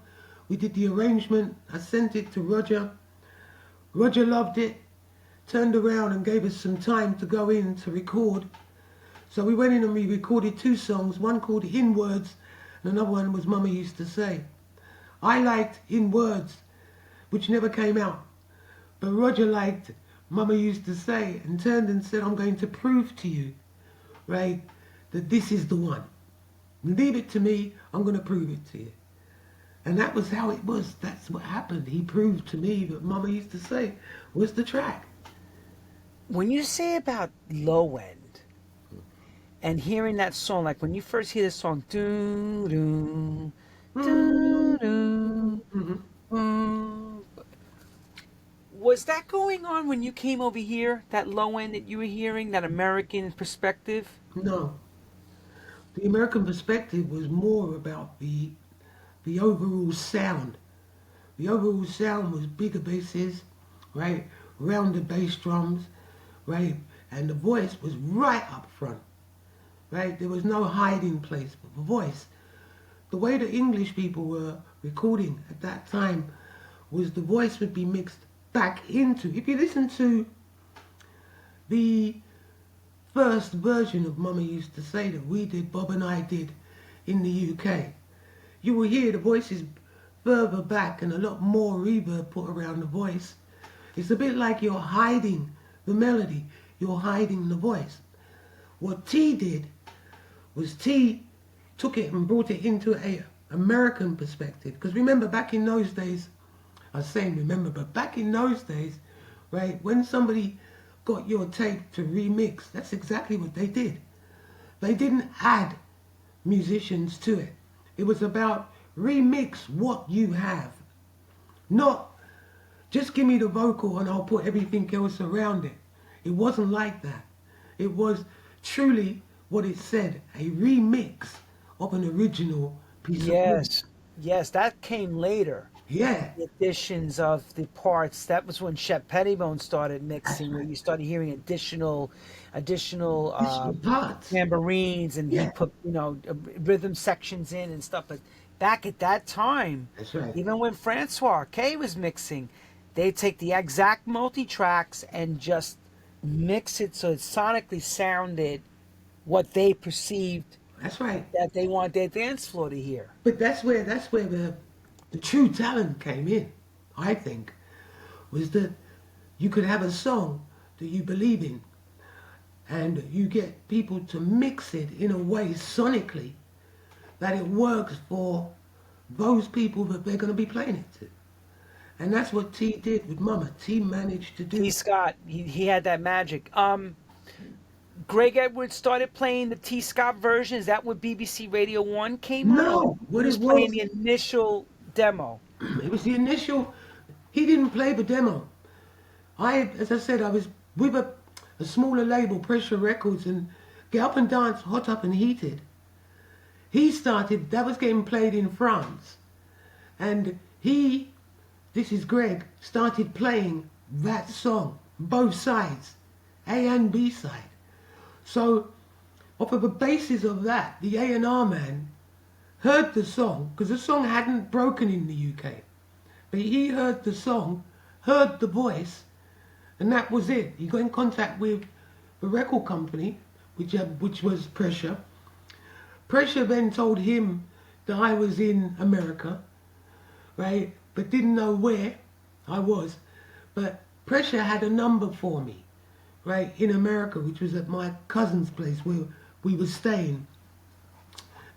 we did the arrangement, I sent it to Roger. Roger loved it, turned around and gave us some time to go in to record. So we went in and we recorded 2 songs, one called In Words, and another one was Mama Used to Say. I liked In Words, which never came out, but Roger liked Mama Used to Say and turned and said, I'm going to prove to you, right, that this is the one. Leave it to me, I'm going to prove it to you. And that was how it was. That's what happened. He proved to me that Mama Used to Say was the track. When you say about low end and hearing that song, like when you first hear the song, doo doo doo doo, was that going on when you came over here? That low end that you were hearing, that American perspective? No. The American perspective was more about the overall sound. The overall sound was bigger basses, right? Rounded bass drums, right? And the voice was right up front, right? There was no hiding place for the voice. The way the English people were recording at that time was the voice would be mixed back into. If you listen to the first version of Mama Used to Say that we did, Bob and I did in the UK, you will hear the voices further back and a lot more reverb put around the voice. It's a bit like you're hiding the melody, you're hiding the voice. What T did was T took it and brought it into a American perspective. Because remember, back in those days, I was saying remember, but back in those days, right, when somebody got your tape to remix, that's exactly what they did. They didn't add musicians to it. It was about remix what you have. Not just give me the vocal and I'll put everything else around it. It wasn't like that. It was truly what it said, a remix of an original piece of work. Yes, that came later. Yeah. The additions of the parts. That was when Shep Pettibone started mixing, where you started hearing additional parts. tambourines, and Yeah. he put rhythm sections in and stuff. But back at that time, That's right. even when Francois K was mixing, they'd take the exact multi-tracks and just mix it so it sonically sounded what they perceived That's right. that they want their dance floor to hear. But that's where the true talent came in, I think, was that you could have a song that you believe in and you get people to mix it in a way sonically that it works for those people that they're going to be playing it to. And that's what T did with Mama. T managed to do T. it. Scott, he had that magic. Greg Edwards started playing the T. Scott version. Is that when BBC Radio 1 came on? Or No, he what was it playing was, the initial demo? it was the initial, he didn't play the demo. As I said, I was with a smaller label, Pressure Records, and Get Up and Dance, Hot Up and Heated. He started, that was getting played in France. And this is Greg, started playing that song, both sides, A and B side. So, off of the basis of that, the A&R man heard the song, because the song hadn't broken in the UK. But he heard the song, heard the voice, and that was it. He got in contact with the record company, which was Pressure. Pressure then told him that I was in America, right? But didn't know where I was. But Pressure had a number for me, right, in America, which was at my cousin's place where we were staying.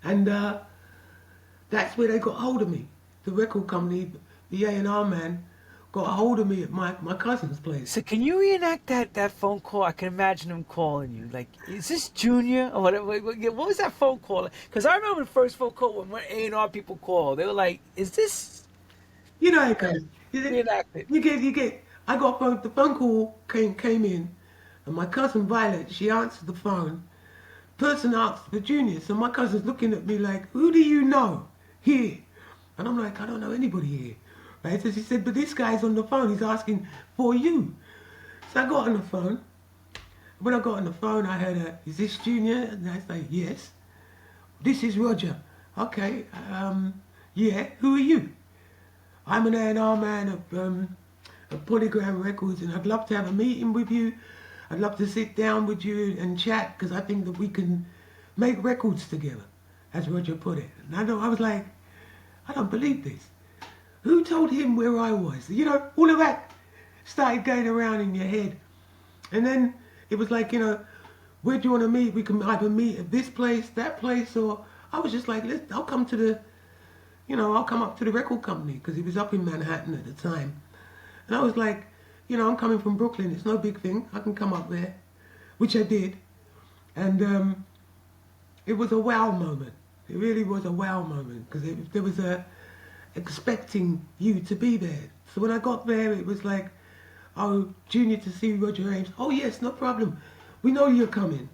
And that's where they got hold of me. The record company, the A&R man, got a hold of me at my cousin's place. So can you reenact that phone call? I can imagine him calling you. Like, is this Junior? Or whatever? What was that phone call? Because I remember the first phone call when A&R people called. They were like, is this... You know how it goes. Reenact it. You get. I got the phone call came in, and my cousin Violet, she answered the phone. Person asked for Junior, so my cousin's looking at me like, who do you know here? And I'm like, I don't know anybody here. Right? So she said, but this guy's on the phone, he's asking for you. So I got on the phone. When I got on the phone, I heard, is this Junior? And I was like, yes. This is Roger. Okay, yeah, who are you? I'm an A&R man of Polygram Records, and I'd love to have a meeting with you. I'd love to sit down with you and chat, because I think that we can make records together, as Roger put it. And I was like, I don't believe this. Who told him where I was? You know, all of that started going around in your head. And then it was like, you know, where do you want to meet? We can either meet at this place, that place, or I was just like, I'll come up to the record company, because it was up in Manhattan at the time. And I was like, you know, I'm coming from Brooklyn, it's no big thing, I can come up there, which I did. And it was a wow moment. It really was a wow moment, because there was expecting you to be there. So when I got there, it was like, oh, Junior to see Roger Ames. Oh yes, no problem. We know you're coming.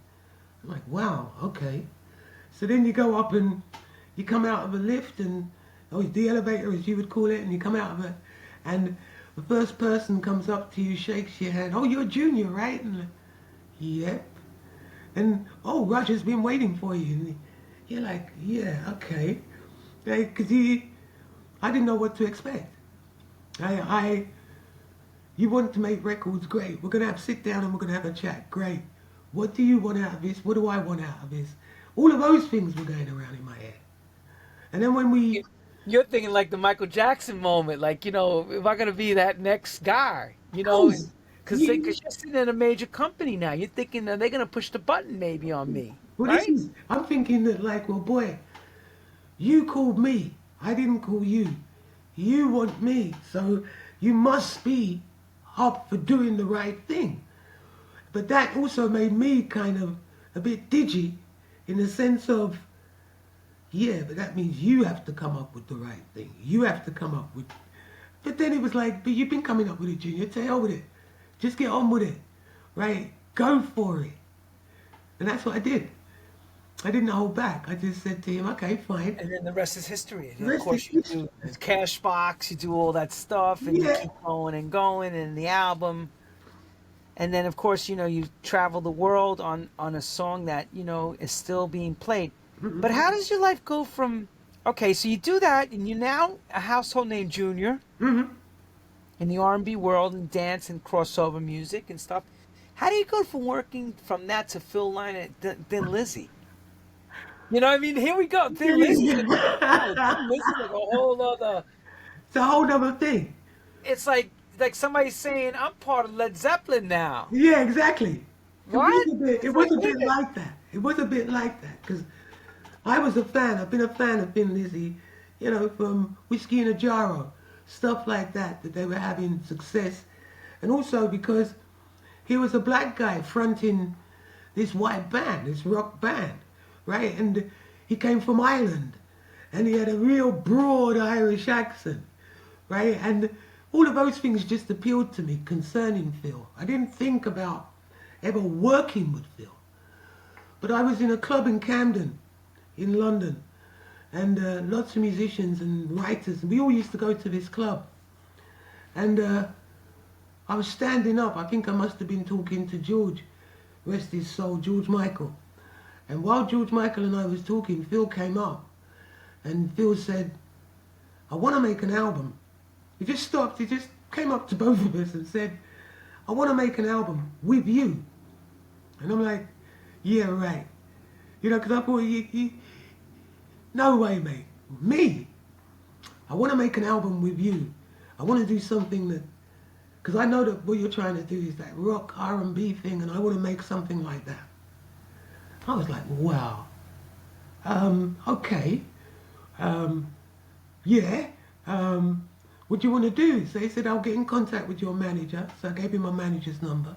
I'm like, wow, okay. So then you go up and you come out of a lift, and the elevator, as you would call it, and you come out of it, and the first person comes up to you, shakes your hand. Oh, you're Junior, right? And yep. And oh, Roger's been waiting for you. And you're like, yeah, okay. Because I didn't know what to expect. You want to make records, great. We're going to sit down and we're going to have a chat, great. What do you want out of this? What do I want out of this? All of those things were going around in my head. And then when You're thinking like the Michael Jackson moment, like, you know, am I going to be that next guy? You know, because you're sitting in a major company now. You're thinking, are they going to push the button maybe on me? Well, right? I'm thinking that, like, well, boy, you called me. I didn't call you. You want me, so you must be up for doing the right thing. But that also made me kind of a bit digi, in the sense of, yeah, but that means you have to come up with the right thing. You have to come up with... But then it was like, but you've been coming up with it, Junior. To hell with it. Just get on with it, right? Go for it. And that's what I did. I didn't hold back. I just said to him, okay, fine. And then the rest is history. And of course, you do Cashbox, you do all that stuff, and you keep going and going, and the album. And then, of course, you know, you travel the world on a song that, you know, is still being played. But how does your life go from, okay, so you do that, and you're now a household name, Junior, in the R&B world, and dance and crossover music and stuff. How do you go from working from that to Phil Lynott, then Lizzie? You know what I mean? Here we go. Thin Lizzy's like, oh, Thin Lizzy's like a whole other. It's a whole other thing. It's like somebody saying, I'm part of Led Zeppelin now. Yeah, exactly. What? It It's was like, a wait bit a minute. like that. It was a bit like that because I was a fan. I've been a fan of Thin Lizzy, you know, from Whiskey in a Jarro, stuff like that, that they were having success. And also because he was a black guy fronting this white band, this rock band, right? And he came from Ireland and he had a real broad Irish accent, right? And all of those things just appealed to me concerning Phil. I didn't think about ever working with Phil. But I was in a club in Camden, in London, and lots of musicians and writers, and we all used to go to this club. And I was standing up, I think I must have been talking to George, rest his soul, George Michael. And while George Michael and I was talking, Phil came up, and Phil said, I want to make an album. He just stopped, he just came up to both of us and said, I want to make an album with you. And I'm like, yeah, right. You know, because I thought, no way, mate. Me? I want to make an album with you. I want to do something that, because I know that what you're trying to do is that rock R&B thing, and I want to make something like that. I was like, wow. Okay. Yeah. What do you want to do? So he said, I'll get in contact with your manager. So I gave him my manager's number.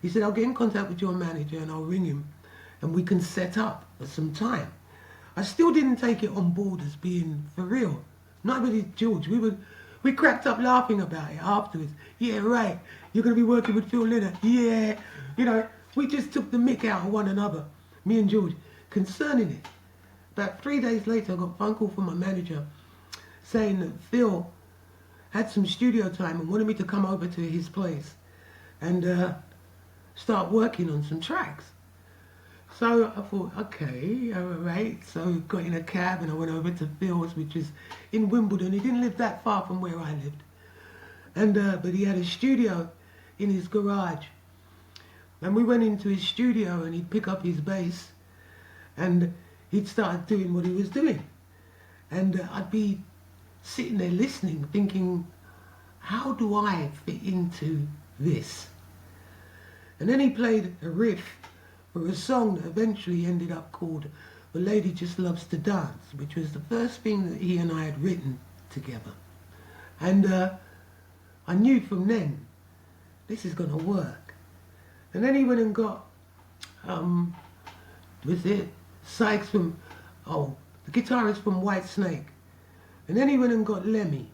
He said, I'll get in contact with your manager and I'll ring him and we can set up for some time. I still didn't take it on board as being for real. Not with George. We cracked up laughing about it afterwards. Yeah, right. You're going to be working with Phil Lynott. Yeah. You know, we just took the mick out of one another, me and George, concerning it. About 3 days later, I got a phone call from my manager saying that Phil had some studio time and wanted me to come over to his place and start working on some tracks. So I thought, okay, all right. So got in a cab and I went over to Phil's, which is in Wimbledon. He didn't live that far from where I lived. And but he had a studio in his garage. And we went into his studio and he'd pick up his bass and he'd start doing what he was doing. And I'd be sitting there listening, thinking, how do I fit into this? And then he played a riff for a song that eventually ended up called The Lady Just Loves to Dance, which was the first thing that he and I had written together. And I knew from then, this is going to work. And then he went and got, was it Sykes from, the guitarist from White Snake. And then he went and got Lemmy.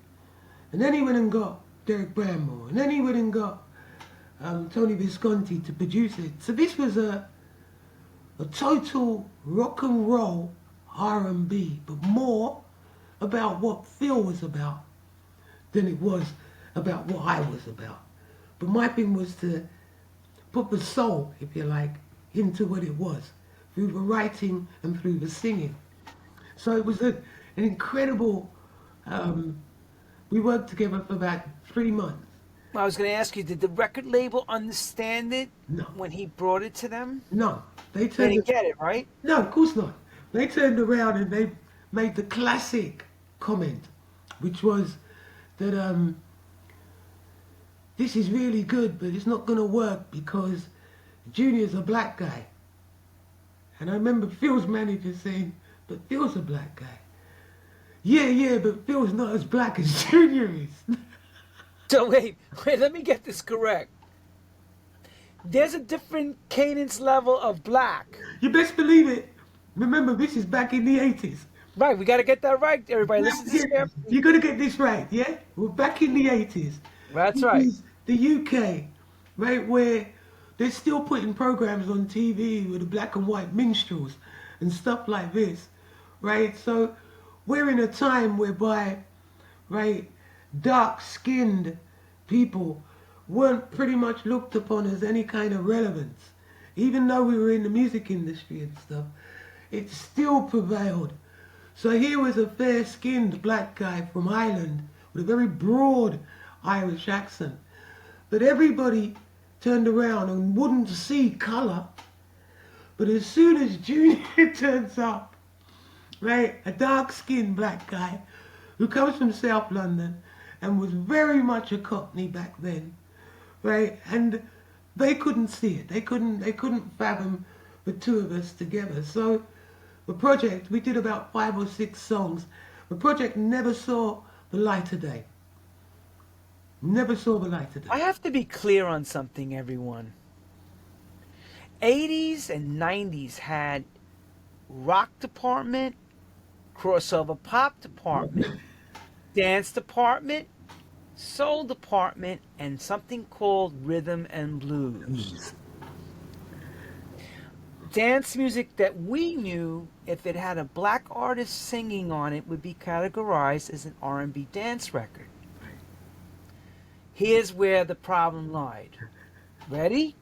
And then he went and got Derek Bramwell. And then he went and got Tony Visconti to produce it. So this was a total rock and roll R&B, but more about what Phil was about than it was about what I was about. But my thing was to put the soul, if you like, into what it was, through the writing and through the singing. So it was an incredible, we worked together for about 3 months. I was going to ask you, did the record label understand it No. when he brought it to them? No, they They didn't get it, right? No, of course not. They turned around and they made the classic comment, which was that this is really good, but it's not going to work because Junior's a black guy. And I remember Phil's manager saying, but Phil's a black guy. Yeah, but Phil's not as black as Junior is. So wait, let me get this correct. There's a different cadence level of black. You best believe it. Remember, this is back in the 80s. Right, we got to get that right, everybody. Listen to this carefully. You're going to get this right, yeah? We're back in the 80s. That's This right. is the UK, right, where they're still putting programs on TV with the black and white minstrels and stuff like this, right? So we're in a time whereby, right, dark-skinned people weren't pretty much looked upon as any kind of relevance. Even though we were in the music industry and stuff, it still prevailed. So here was a fair-skinned black guy from Ireland with a very broad Irish accent. But everybody turned around and wouldn't see colour, But as soon as Junior turns up, right, a dark-skinned black guy who comes from South London and was very much a Cockney back then, right, and they couldn't see it. They couldn't fathom the two of us together. So the project, we did about 5 or 6 songs. The project never saw the light of day. Never saw the light of day. I have to be clear on something, everyone. 80s and 90s had rock department, crossover pop department, dance department, soul department, and something called rhythm and blues. Dance music that we knew, if it had a black artist singing on it, would be categorized as an R&B dance record. Here's where the problem lied. Ready?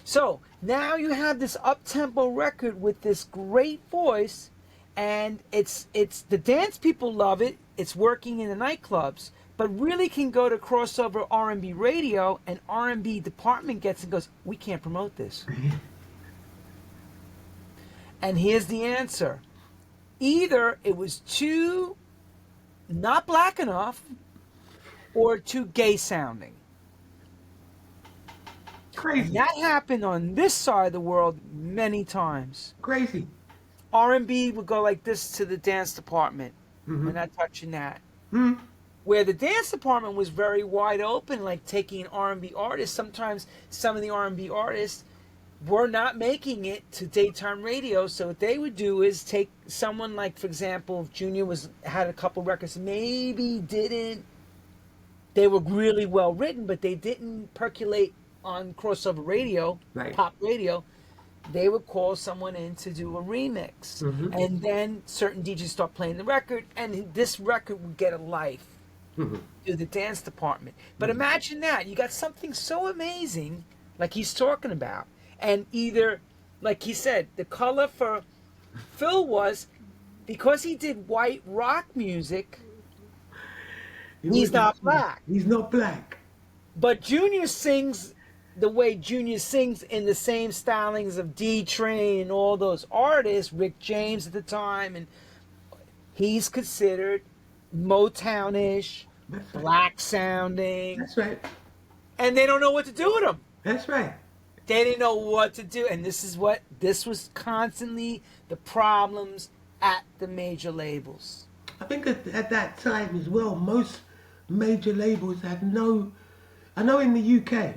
So now you have this up-tempo record with this great voice, and it's the dance people love it. It's working in the nightclubs, but really can go to crossover R&B radio, and R&B department gets and goes, we can't promote this. And here's the answer. Either it was too not black enough or too gay sounding. Crazy. And that happened on this side of the world many times. Crazy. R&B would go like this to the dance department. We're not touching that. Mm-hmm. Where the dance department was very wide open, like taking R&B artists. Sometimes some of the R&B artists were not making it to daytime radio, so what they would do is take someone like, for example, if Junior had a couple records, maybe didn't, they were really well written, but they didn't percolate on crossover radio, Right. pop radio. They would call someone in to do a remix. And then certain DJs start playing the record, and this record would get a life through the dance department. But imagine that. You got something so amazing, like he's talking about, and either, like he said, the color for Phil was, because he did white rock music, he's not black. He's not black. But Junior sings the way Junior sings, in the same stylings of D-Train and all those artists, Rick James at the time, and he's considered Motownish, black sounding. That's right. And they don't know what to do with him. That's right. They didn't know what to do. And this was constantly the problems at the major labels. I think at that time as well, most major labels had no, I know in the UK,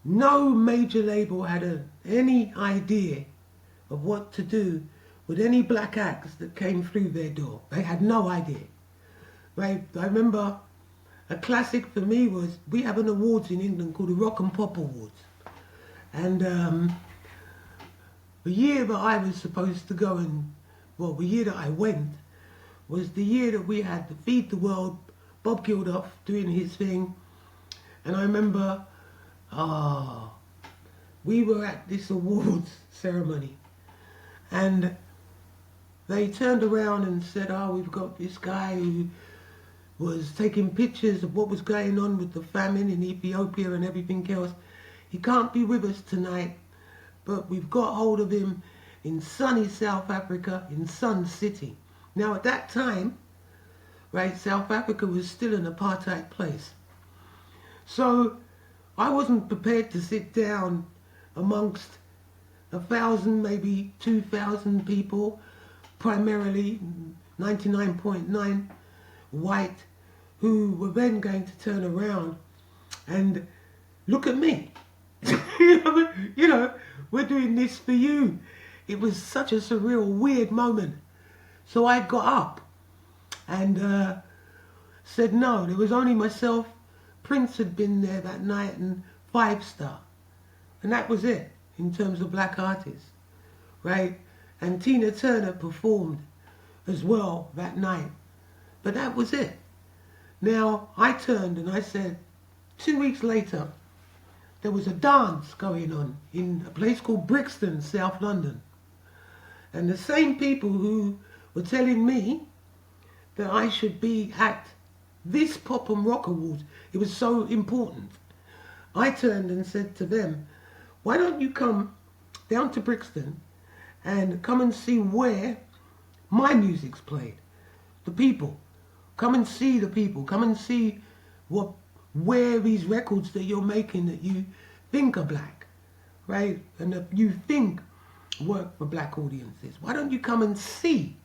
no major label had any idea of what to do with any black acts that came through their door. They had no idea. Right? I remember a classic for me was, we have an awards in England called the Rock and Pop Awards. And the year that I was supposed to go and, well, the year that I went was the year that we had the Feed the World, Bob Geldof doing his thing. And I remember, we were at this awards ceremony, and they turned around and said, we've got this guy who was taking pictures of what was going on with the famine in Ethiopia and everything else. He can't be with us tonight, but we've got hold of him in sunny South Africa, in Sun City. Now at that time, right, South Africa was still an apartheid place. So I wasn't prepared to sit down amongst 1,000, maybe 2,000 people, primarily 99.9 white, who were then going to turn around and look at me. You know, we're doing this for you. It was such a surreal, weird moment. So I got up and said no. There was only myself. Prince had been there that night, and 5 Star. And that was it in terms of black artists, right? And Tina Turner performed as well that night. But that was it. Now, I turned and I said, 2 weeks later, there was a dance going on in a place called Brixton, South London. And the same people who were telling me that I should be at this Pop and Rock Awards, it was so important. I turned and said to them, why don't you come down to Brixton and come and see where my music's played. The people. Come and see the people. Come and see where these records that you're making that you think are black, right? And that you think work for black audiences. Why don't you come and see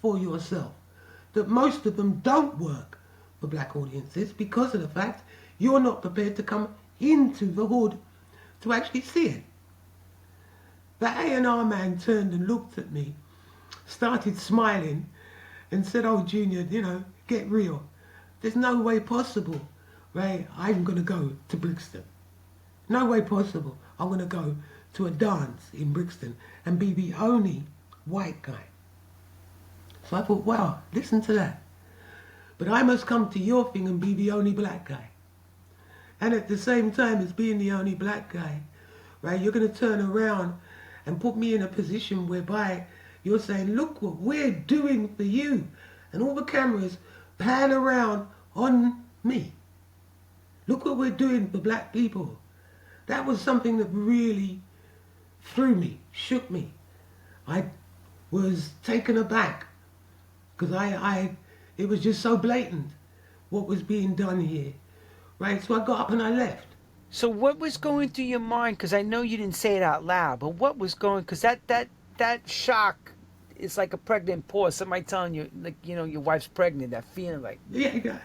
for yourself that most of them don't work for black audiences because of the fact you're not prepared to come into the hood to actually see it. The A&R man turned and looked at me, started smiling and said, "Oh, Junior, you know, get real. There's no way possible, right? I'm going to go to Brixton. No way possible. I'm going to go to a dance in Brixton and be the only white guy." So I thought, wow, listen to that. But I must come to your thing and be the only black guy. And at the same time as being the only black guy, right, you're going to turn around and put me in a position whereby you're saying, "Look what we're doing for you." And all the cameras pan around on me. Look what we're doing for black people. That was something that really threw me, shook me. I was taken aback because it was just so blatant what was being done here, right? So I got up and I left. So what was going through your mind? Because I know you didn't say it out loud, but what was going? Because that shock is like a pregnant pause. Somebody telling you, like, you know, your wife's pregnant. That feeling, like, Yeah,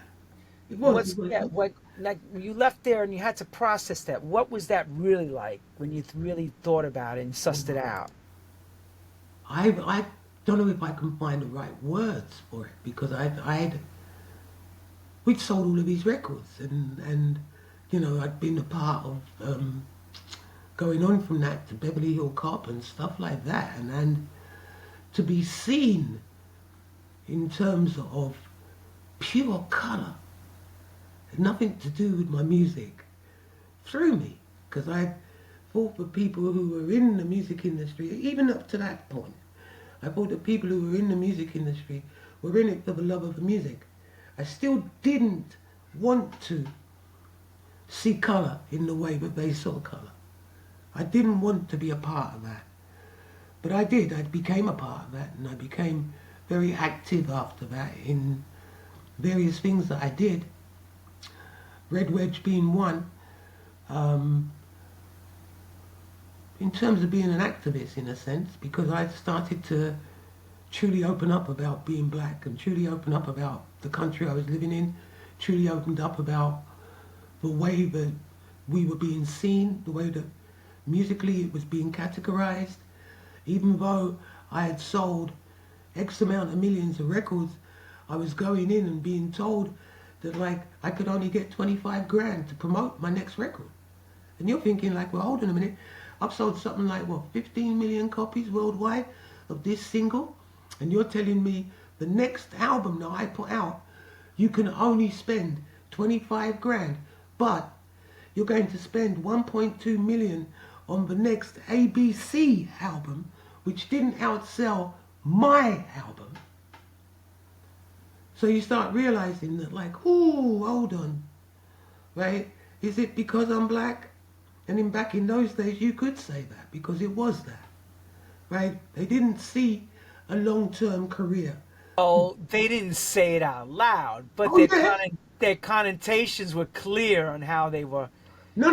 it was. what, like, when you left there and you had to process that. What was that really like when you really thought about it and sussed it out? I don't know if I can find the right words for it because we'd sold all of these records and you know, I'd been a part of going on from that to Beverly Hill Cop and stuff like that, and to be seen in terms of pure colour, had nothing to do with my music, threw me, because I thought for people who were in the music industry, even up to that point, I thought that people who were in the music industry were in it for the love of the music. I still didn't want to see colour in the way that they saw colour. I didn't want to be a part of that. But I did. I became a part of that, and I became very active after that in various things that I did. Red Wedge being one. In terms of being an activist, in a sense, because I started to truly open up about being black and truly open up about the country I was living in, truly opened up about the way that we were being seen, the way that musically it was being categorized. Even though I had sold X amount of millions of records, I was going in and being told that, like, I could only get 25 grand to promote my next record. And you're thinking, like, well, hold on a minute, I've sold something like, what, 15 million copies worldwide of this single? And you're telling me the next album that I put out, you can only spend 25 grand, but you're going to spend 1.2 million on the next ABC album, which didn't outsell my album. So you start realizing that, like, ooh, hold on, right? Is it because I'm black? And back in those days, you could say that because it was that, right? They didn't see a long-term career. Oh, they didn't say it out loud, but their connotations were clear on how they were. No.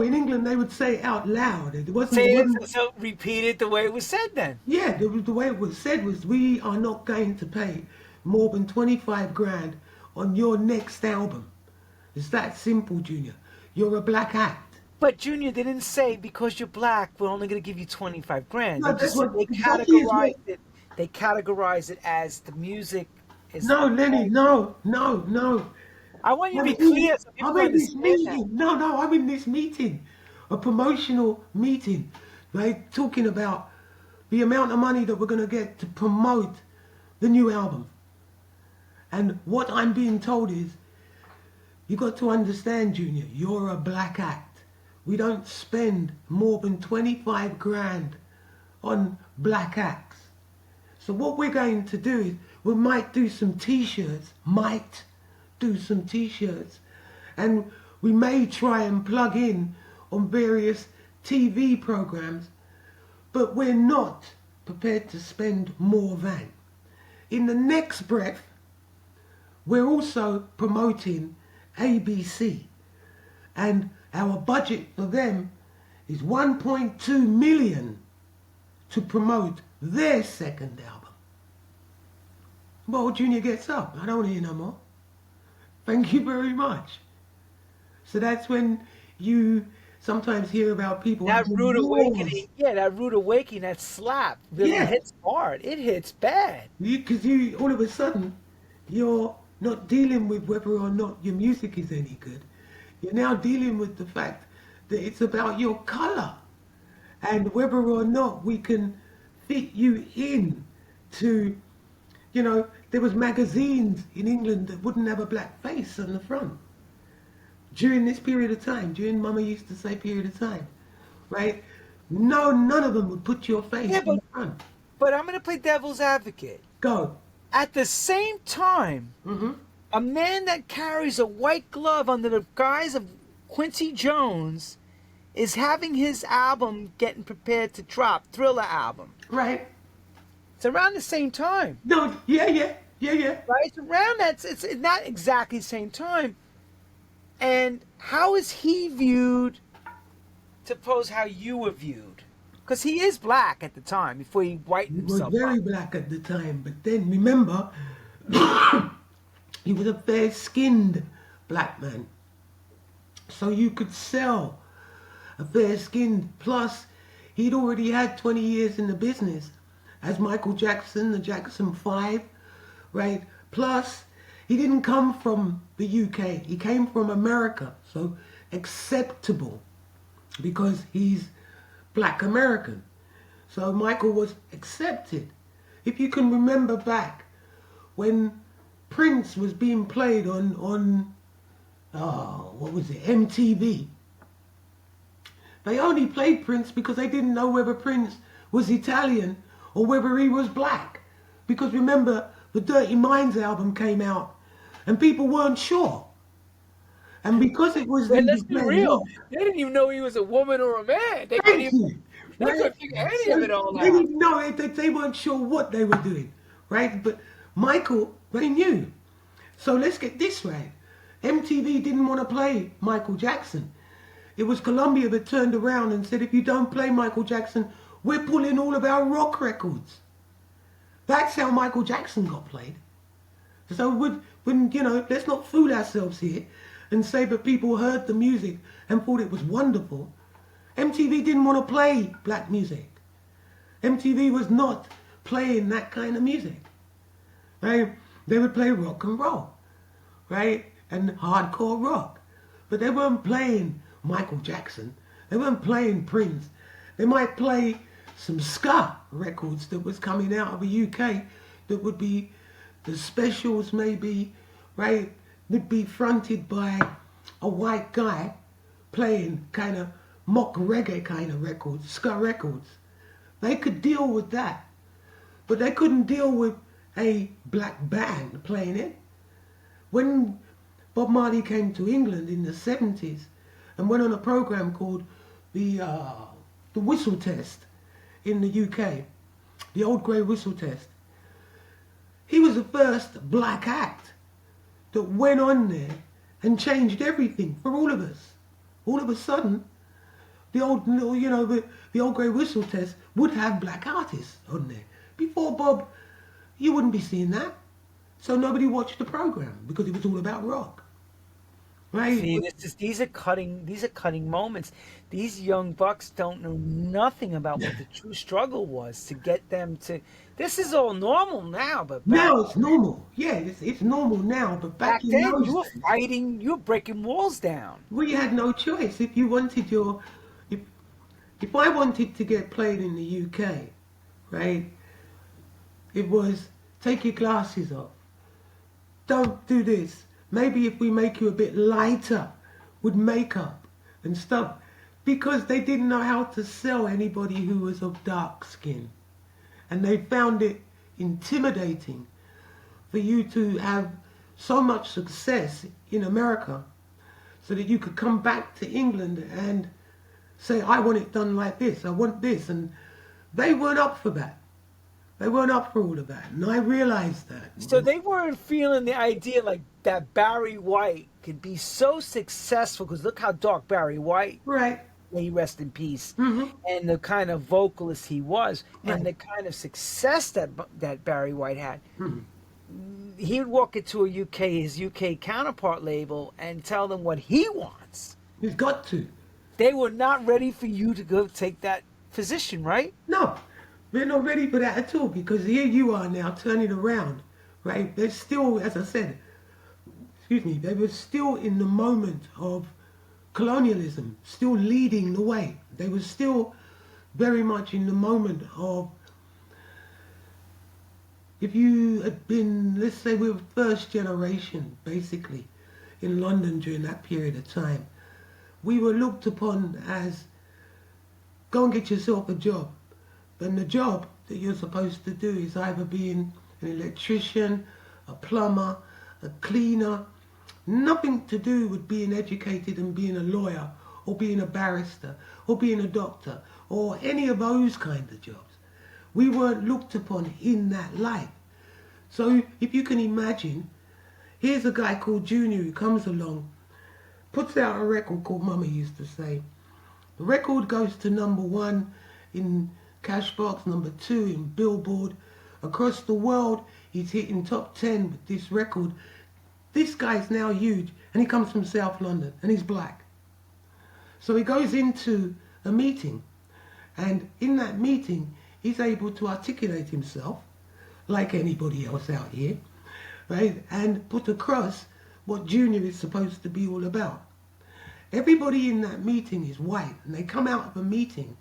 In England, they would say it out loud. It wasn't. So repeat it the way it was said then. Yeah, the way it was said was, we are not going to pay more than 25 grand on your next album. It's that simple, Junior. You're a black act. But Junior, they didn't say because you're black, we're only going to give you 25 grand. No, They categorized it. They categorized it as the music is. No, Lenny, no. I want you to be clear so people I'm in this understand meeting. that. No, I'm in this meeting, a promotional meeting, right? Talking about the amount of money that we're going to get to promote the new album. And what I'm being told is, you got to understand, Junior, you're a black act. We don't spend more than 25 grand on black acts. So what we're going to do is, we might do some t-shirts, and we may try and plug in on various TV programs but we're not prepared to spend more than. In the next breath, we're also promoting ABC, and our budget for them is 1.2 million to promote their second album. Well, Junior gets up. I don't want to hear no more. Thank you very much. So that's when you sometimes hear about people That having rude wars. awakening, yeah, that rude awakening, that slap really Yeah. hits hard. It hits bad. Because you all of a sudden, you're not dealing with whether or not your music is any good. You're now dealing with the fact that it's about your colour and whether or not we can fit you in to, you know, there was magazines in England that wouldn't have a black face on the front. During this period of time, during Mama used to say period of time, right? No, none of them would put your face Yeah, in the front. but I'm gonna play devil's advocate. Go. At the same time, Mm-hmm. a man that carries a white glove under the guise of Quincy Jones is having his album getting prepared to drop, Thriller album. Right. It's around the same time, No, yeah. right? It's around that. It's not exactly the same time. And how is he viewed? Suppose how you were viewed, because he is black at the time before he whitened He was himself very up. black at the time, but then remember, he was a fair-skinned black man. So you could sell a fair-skinned, plus he'd already had 20 years in the business as Michael Jackson, the Jackson 5, right? Plus, he didn't come from the UK, he came from America, so acceptable because he's black American. So Michael was accepted. If you can remember back when Prince was being played on what was it, MTV. They only played Prince because they didn't know whether Prince was Italian or whether he was black. Because remember, the Dirty Minds album came out and people weren't sure. And because it was... And let's be real, they didn't even know he was a woman or a man. They couldn't Thank even, you. they couldn't figure any of it all They out. didn't know, they weren't sure what they were doing, right? But Michael, they knew. So let's get this right. MTV didn't want to play Michael Jackson. It was Columbia that turned around and said, if you don't play Michael Jackson, we're pulling all of our rock records. That's how Michael Jackson got played. So when you know, let's not fool ourselves here and say that people heard the music and thought it was wonderful. MTV didn't want to play black music. MTV was not playing that kind of music, right? They would play rock and roll, right? And hardcore rock. But they weren't playing Michael Jackson. They weren't playing Prince. They might play some ska records that was coming out of the UK that would be the specials maybe, right? They'd be fronted by a white guy playing kind of mock reggae kind of records, ska records. They could deal with that. But they couldn't deal with a black band playing it. When Bob Marley came to England in the 70s and went on a program called the Whistle Test in the UK, the Old Grey Whistle Test, he was the first black act that went on there and changed everything for all of us. All of a sudden, the old Grey Whistle Test would have black artists on there. Before Bob, you wouldn't be seeing that. So nobody watched the program because it was all about rock. Right? See, these are cutting moments. These young bucks don't know nothing about what the true struggle was to get them to. This is all normal now, but now it's normal. Yeah, it's normal now, but back in then those you were days, fighting, you were breaking walls down. we had no choice. If you wanted if I wanted to get played in the UK, right, it was take your glasses off. Don't do this. Maybe if we make you a bit lighter with makeup and stuff, because they didn't know how to sell anybody who was of dark skin. And they found it intimidating for you to have so much success in America so that you could come back to England and say, I want it done like this, I want this. And they weren't up for that. They weren't up for all of that. And I realized that. So they weren't feeling the idea like that Barry White could be so successful, because look how dark Barry White, Right. may he rest in peace, Mm-hmm. and the kind of vocalist he was, Right. and the kind of success that Barry White had. Mm-hmm. He would walk into his UK counterpart label and tell them what he wants. He's got to. They were not ready for you to go take that position, right? No, they're not ready for that at all, because here you are now turning around, right? They're still, as I said, excuse me, they were still in the moment of colonialism, still leading the way. They were still very much in the moment of, if you had been, let's say we were first generation, basically, in London during that period of time, we were looked upon as, go and get yourself a job. Then the job that you're supposed to do is either being an electrician, a plumber, a cleaner, nothing to do with being educated and being a lawyer, or being a barrister, or being a doctor, or any of those kind of jobs. We weren't looked upon in that light. So if you can imagine, here's a guy called Junior who comes along, puts out a record called Mama Used to Say. The record goes to #1 in Cashbox, #2 in Billboard. Across the world, he's hitting top 10 with this record. This guy's now huge, and he comes from South London, and he's black. So he goes into a meeting, and in that meeting, he's able to articulate himself, like anybody else out here, right, and put across what Junior is supposed to be all about. Everybody in that meeting is white, and they come out of a meeting,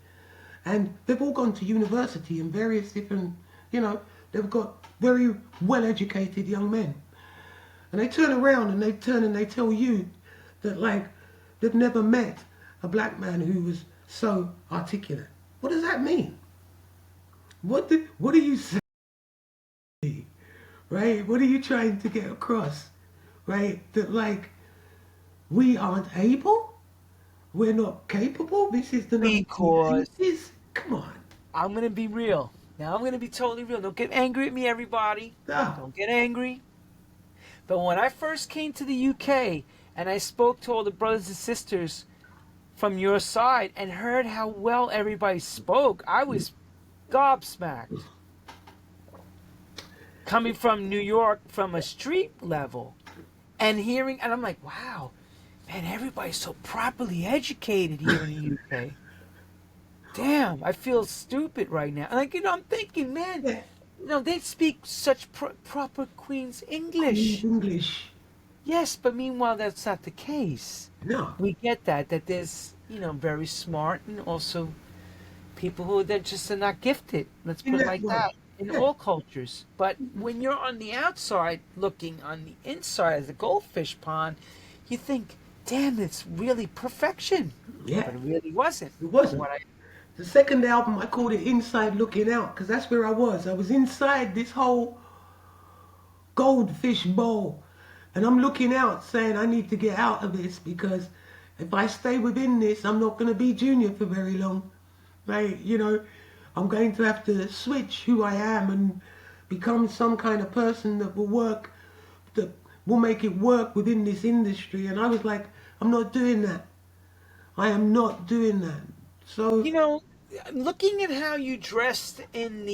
and they've all gone to university in various different, they've got very well-educated young men. And they turn around and they tell you that, like, they've never met a black man who was so articulate. What does that mean? What are you saying? Right? What are you trying to get across? Right? That, like, we aren't able? We're not capable? This is the Because 1980s? Come on. I'm going to be real. Now I'm going to be totally real. Don't get angry at me, everybody. No. Don't get angry. But when I first came to the UK and I spoke to all the brothers and sisters from your side and heard how well everybody spoke, I was gobsmacked. Coming from New York from a street level and hearing, and I'm like, wow, man, everybody's so properly educated here in the UK. Damn, I feel stupid right now. Like, I'm thinking, man, they speak such proper Queen's English. English. Yes, but meanwhile, that's not the case. No. We get that there's, very smart and also people who are just are not gifted. Let's put it like that in all cultures. But when you're on the outside looking on the inside of the goldfish pond, you think, damn, it's really perfection. Yeah. But it really wasn't. It wasn't. The second album, I called it Inside Looking Out, because that's where I was. I was inside this whole goldfish bowl, and I'm looking out saying I need to get out of this, because if I stay within this, I'm not going to be Junior for very long, right? I'm going to have to switch who I am and become some kind of person that will make it work within this industry. And I was like, I'm not doing that. I am not doing that. So, looking at how you dressed in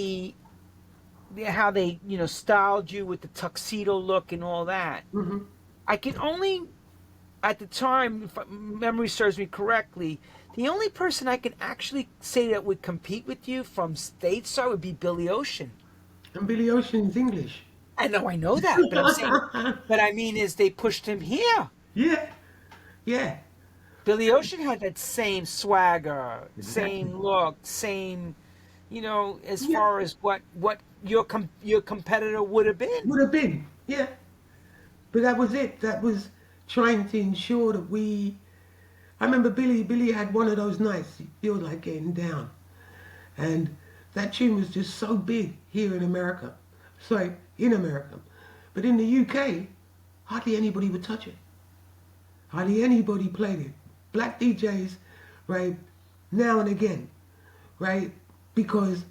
how they, styled you with the tuxedo look and all that, I can only, at the time, if memory serves me correctly, the only person I can actually say that would compete with you from stateside would be Billy Ocean. And Billy Ocean's English. I know that, but I'm saying, but I mean, is they pushed him here. Yeah. Billy Ocean had that same swagger, same look, same, as far as what your competitor would have been. Would have been, yeah. But that was it. That was trying to ensure that I remember Billy had one of those nights, he feels like getting down. And that tune was just so big here in America. Sorry, in America. But in the UK, hardly anybody would touch it. Hardly anybody played it. Black DJs, right, now and again, right, because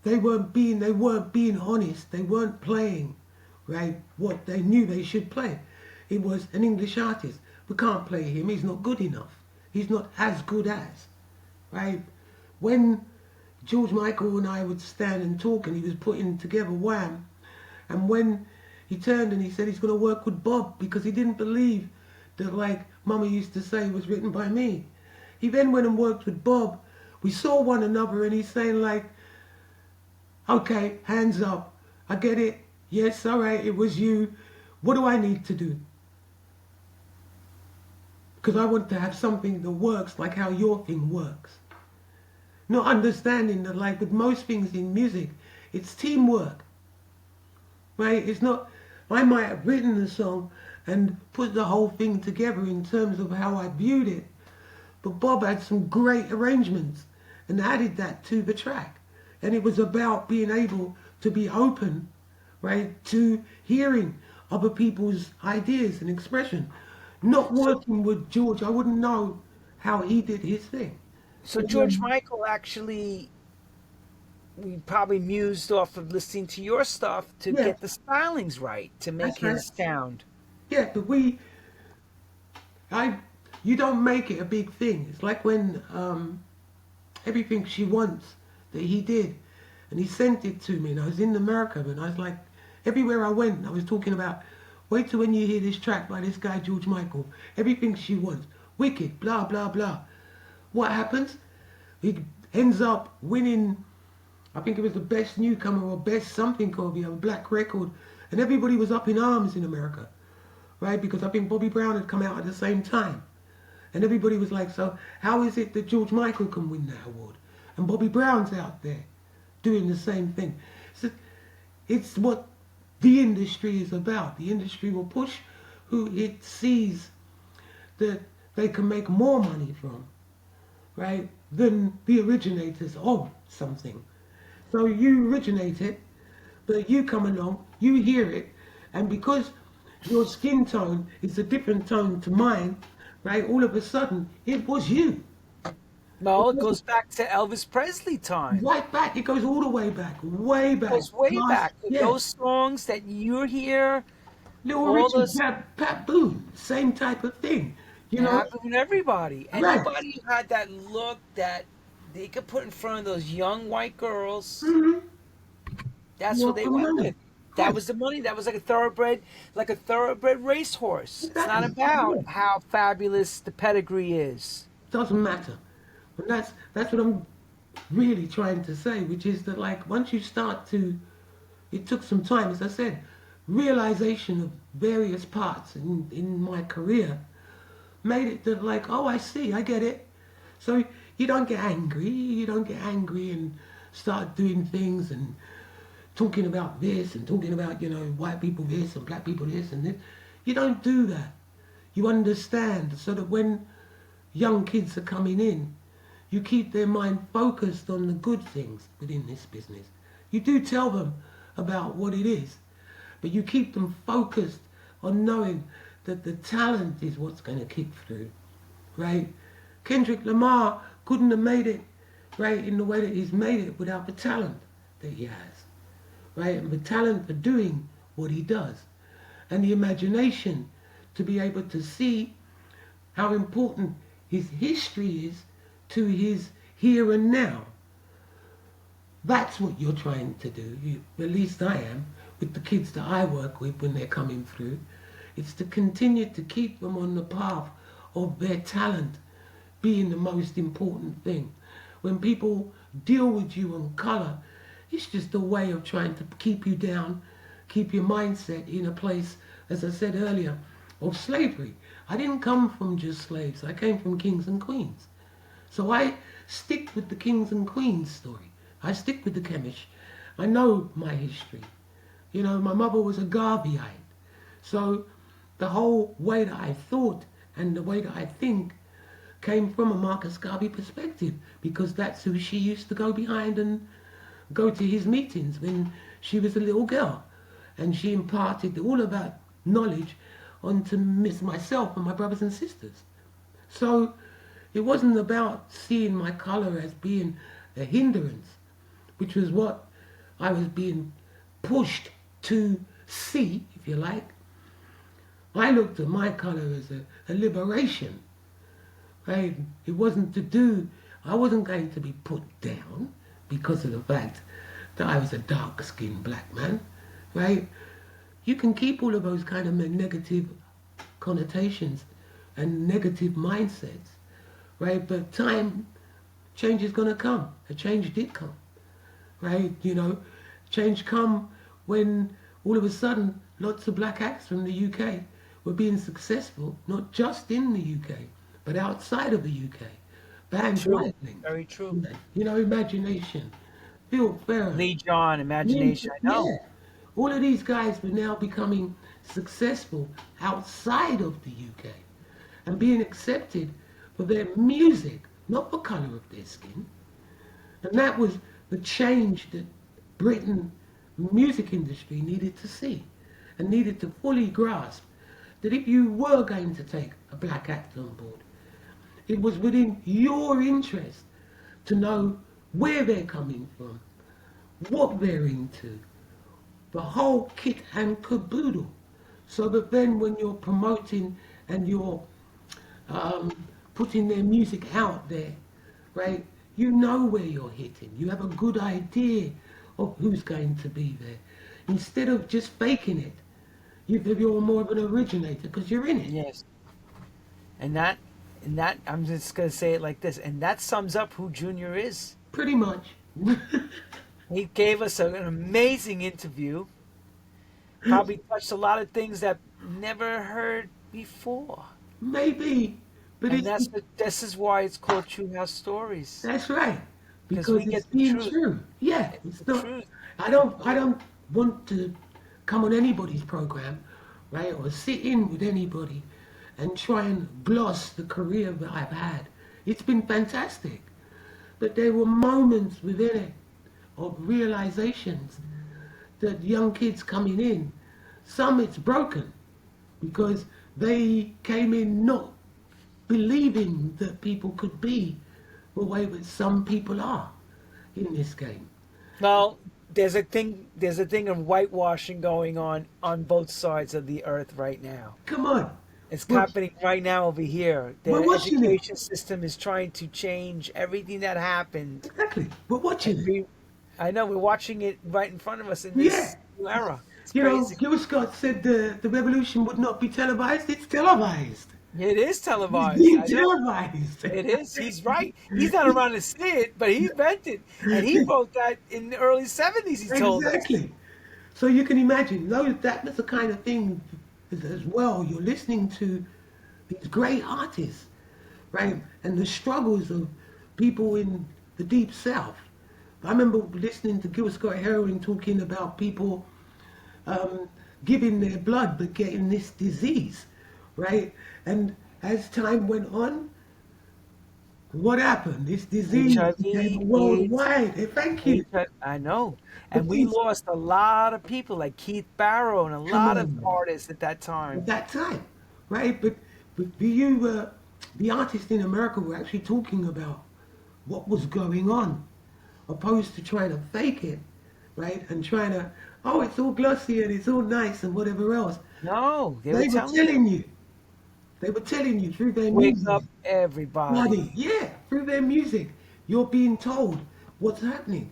they weren't being honest. They weren't playing, right, what they knew they should play. It was an English artist. We can't play him. He's not good enough. He's not as good as, right? When George Michael and I would stand and talk, and he was putting together Wham, and when he turned and he said he's going to work with Bob because he didn't believe that, like Mama used to say, was written by me. He then went and worked with Bob. We saw one another, and he's saying, like, okay, hands up. I get it. Yes, all right, it was you. What do I need to do? Because I want to have something that works like how your thing works. Not understanding that, like with most things in music, it's teamwork. Right? It's not, I might have written the song and put the whole thing together in terms of how I viewed it. But Bob had some great arrangements and added that to the track. And it was about being able to be open, right, to hearing other people's ideas and expression. Not working with George, I wouldn't know how he did his thing. So George Michael actually, we probably mused off of listening to your stuff to Yeah. get the stylings right, to make That's his sound. Yeah, but you don't make it a big thing. It's like when Everything She Wants that he did, and he sent it to me, and I was in America, and I was like, everywhere I went, I was talking about, wait till when you hear this track by this guy George Michael, Everything She Wants, wicked, blah, blah, blah. What happens? He ends up winning, I think it was the best newcomer or best something or a black record, and everybody was up in arms in America, right? Because I think Bobby Brown had come out at the same time. And everybody was like, so how is it that George Michael can win that award? And Bobby Brown's out there doing the same thing. So it's what the industry is about. The industry will push who it sees that they can make more money from, right, than the originators of something. So you originate it, but you come along, you hear it, and because your skin tone is a different tone to mine, right, all of a sudden, it was you. Well, it goes back to Elvis Presley time. Right back, it goes all the way back, way back. It goes way back. Yeah, Those songs that you hear, Little all Richard, those Pat Boone, same type of thing. You know, happened with everybody. Right. Anybody who had that look that they could put in front of those young white girls, that's what they went with. That was the money. That was like a thoroughbred racehorse. It's not about how fabulous the pedigree is. doesn't matter. And that's what I'm really trying to say, which is that, like, once you start to, it took some time, as I said, realization of various parts in my career made it that, like, oh, I see, I get it. So you don't get angry and start doing things and talking about this and talking about, you know, white people this and black people this and this. You don't do that. You understand, so that when young kids are coming in, you keep their mind focused on the good things within this business. You do tell them about what it is, but you keep them focused on knowing that the talent is what's going to kick through, right? Kendrick Lamar couldn't have made it, right, in the way that he's made it without the talent that he has, right? And the talent for doing what he does, and the imagination to be able to see how important his history is to his here and now. That's what you're trying to do, at least I am, with the kids that I work with when they're coming through. It's to continue to keep them on the path of their talent being the most important thing. When people deal with you on colour, it's just a way of trying to keep you down, keep your mindset in a place, as I said earlier, of slavery. I didn't come from just slaves, I came from kings and queens. So I stick with the kings and queens story. I stick with the Kemish. I know my history. You know, my mother was a Garveyite. So the whole way that I thought and the way that I think came from a Marcus Garvey perspective, because that's who she used to go behind and go to his meetings when she was a little girl. And she imparted all of that knowledge onto myself and my brothers and sisters. So it wasn't about seeing my colour as being a hindrance, which was what I was being pushed to see, if you like. I looked at my colour as a liberation. Right? It wasn't to do, I wasn't going to be put down because of the fact that I was a dark-skinned black man, right? You can keep all of those kind of negative connotations and negative mindsets, right? But change is going to come. A change did come, right? You know, change come when all of a sudden lots of black acts from the UK were being successful, not just in the UK, but outside of the UK. Bands like Linx, Very true. you know, Imagination, Phil Ferrer, Lee John, Imagination. I know. yeah. All of these guys were now becoming successful outside of the UK and being accepted for their music, not the colour of their skin. And that was the change that Britain music industry needed to see and needed to fully grasp, that if you were going to take a black act on board, it was within your interest to know where they're coming from, what they're into, the whole kit and caboodle, so that then when you're promoting and you're putting their music out there, right, you know where you're hitting. You have a good idea of who's going to be there. Instead of just faking it, you're more of an originator because you're in it. Yes. And that, I'm just going to say it like this, and that sums up who Junior is. Pretty much. He gave us an amazing interview. Probably touched a lot of things that never heard before. Maybe. But And this is why it's called True House Stories. that's right. 'Cause Because we it's get the being truth. true. Yeah. It's The not, truth. I don't want to come on anybody's program, right, or sit in with anybody and try and gloss the career that I've had. It's been fantastic. But there were moments within it of realizations that young kids coming in, some it's broken because they came in not believing that people could be the way that some people are in this game. Well, there's a thing of whitewashing going on both sides of the earth right now. Come on. It's We're- happening right now over here. The We're watching it. education system is trying to change everything that happened. Exactly. We're watching it. I know we're watching it right in front of us in this new era. It's You know, crazy. Gil Scott said the revolution would not be televised. It's televised. It is It's televised. being I know. televised. It is. He's right. He's not around to see it, but he meant it. And he wrote that in the early 70s, he told us. Exactly. So you can imagine, that was the kind of thing as well. You're listening to these great artists, right? And the struggles of people in the Deep South. I remember listening to Gil Scott Heron talking about people giving their blood but getting this disease, right? And as time went on, what happened? This disease HIV, became worldwide. Thank you. I know. And we lost a lot of people like Keith Barrow and a lot of on. artists at that time. At that time, right? But the artists in America were actually talking about what was going on, opposed to trying to fake it, right? And trying to, oh, it's all glossy and it's all nice and whatever else. No, they They were were telling you. They were telling you through their wake music. up everybody. Yeah, through their music. You're being told what's happening.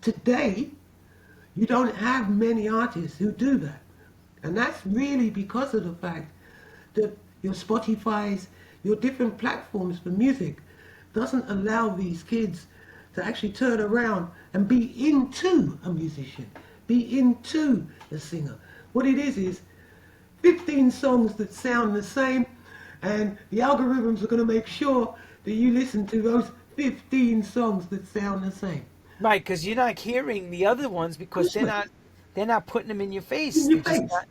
Today, you don't have many artists who do that. And that's really because of the fact that your Spotify's, your different platforms for music doesn't allow these kids to actually turn around and be into a musician, be into a singer. What it is 15 songs that sound the same, and the algorithms are going to make sure that you listen to those 15 songs that sound the same. Right, because you're not hearing the other ones because they're not putting them in your face. In your They're just face. not-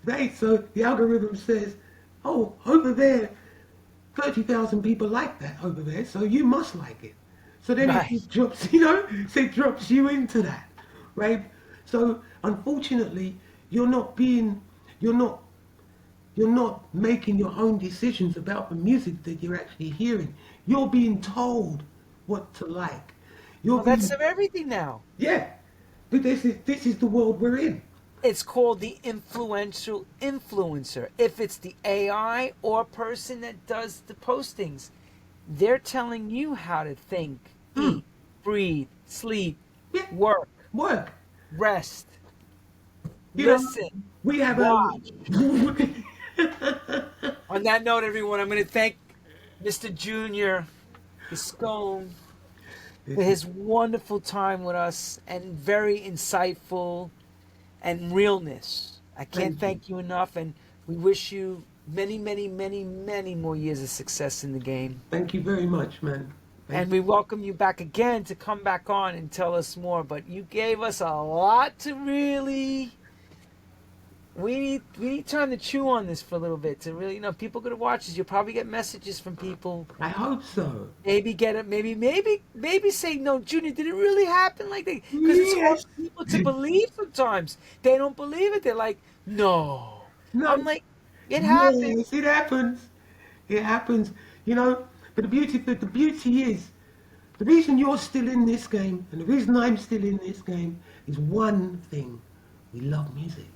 Right, so the algorithm says, oh, over there, 30,000 people like that over there, so you must like it. So then Right. it drops, it drops you into that, right? So unfortunately, you're not making your own decisions about the music that you're actually hearing. You're being told what to like. You're Well, that's being, of everything now. yeah. But this is the world we're in. It's called the influential influencer. If it's the AI or person that does the postings, they're telling you how to think, Mm. eat, breathe, sleep, Yeah. work, Work. rest, You know, listen, we have watch. a. On that note, everyone, I'm going to thank Mr. Junior Giscombe for his wonderful time with us and very insightful and realness. I can't thank you enough, and we wish you many, many, many, many more years of success in the game. Thank you very much, man. And we welcome you back again to come back on and tell us more. But you gave us a lot to really. We need time to chew on this for a little bit to really, people gonna watch this. You'll probably get messages from people. I hope so. Maybe get it. Maybe say, no, Junior, did it really happen like that? Because it's hard for people to believe sometimes. They don't believe it. They're like, no. No. I'm like, it happens. Yes, it happens. It happens. But the beauty is, the reason you're still in this game and the reason I'm still in this game is one thing: we love music.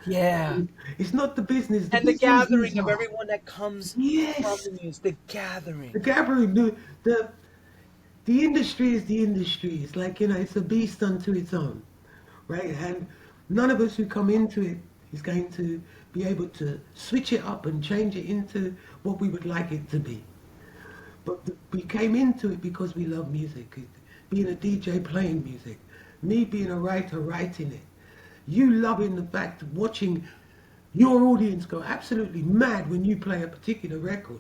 Yeah. It's not the business. And the gathering of everyone that comes from Yes. the news. The gathering. The gathering, the industry is the industry. It's like, it's a beast unto its own, right? And none of us who come into it is going to be able to switch it up and change it into what we would like it to be. But we came into it because we love music. Being a DJ playing music, me being a writer writing it, you loving the fact of watching your audience go absolutely mad when you play a particular record.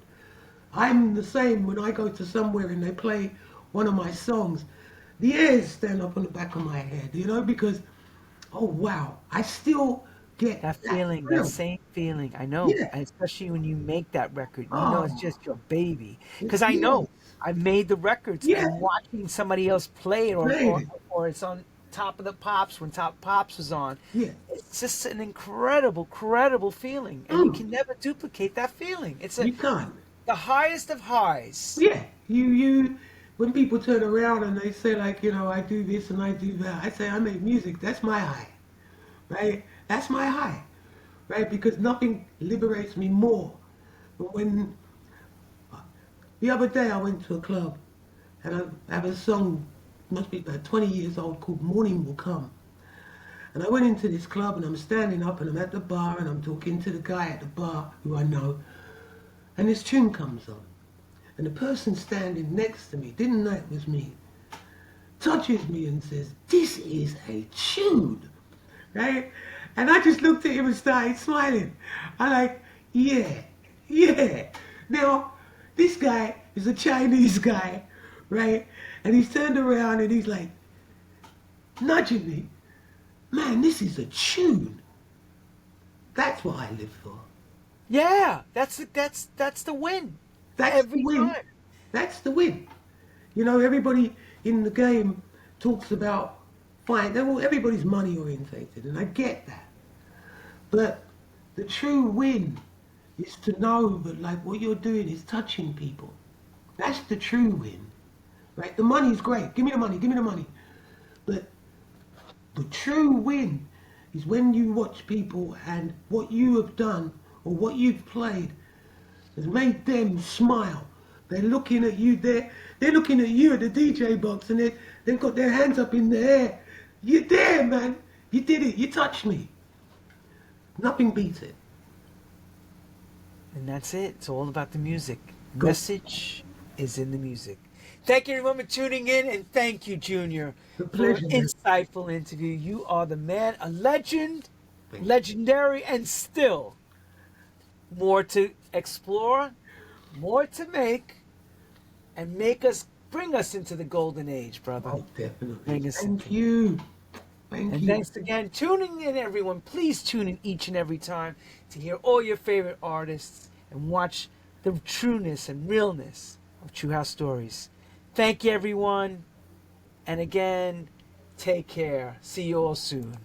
I'm the same when I go to somewhere and they play one of my songs. The hairs stand up on the back of my head, because, oh wow, I still get That feeling, thrill. that same feeling. I know. Yeah. And especially when you make that record. Oh. It's just your baby. Because I know I made the records Yeah. and watching somebody else play it or it's on Top of the Pops when Top Pops was on. Yeah. It's just an incredible feeling. And you can never duplicate that feeling. It's You can't. the highest of highs. Yeah, you when people turn around and they say like, I do this and I do that, I say I make music. That's my high, right? That's my high, right? Because nothing liberates me more. But when the other day I went to a club and I have a song, must be about 20 years old, called Morning Will Come. And I went into this club and I'm standing up and I'm at the bar and I'm talking to the guy at the bar who I know. And this tune comes on. And the person standing next to me, didn't know it was me, touches me and says, "This is a tune," right? And I just looked at him and started smiling. I'm like, yeah. Now, this guy is a Chinese guy, right? And he's turned around and he's like, nudging me. Man, this is a tune. That's what I live for. Yeah, that's the win. That's Every the win. time. That's the win. Everybody in the game talks about fine. Everybody's money orientated, and I get that. But the true win is to know that like what you're doing is touching people. That's the true win, right? The money's great. Give me the money. But the true win is when you watch people and what you have done or what you've played has made them smile. They're looking at you. They're looking at you at the DJ box, and they've got their hands up in the air. You're there, man. You did it. You touched me. Nothing beats it. And that's it. It's all about the music. Message is in the music. Thank you everyone for tuning in, and thank you, Junior, The for pleasure, an man. insightful interview. You are the man, a legend, legendary, and still more to explore, more to make, and bring us into the golden age, brother. Oh, definitely. Bring us Thank you. Thank And you. thanks again. Tuning in, everyone. Please tune in each and every time to hear all your favorite artists and watch the trueness and realness of True House Stories. Thank you, everyone. And again, take care. See you all soon.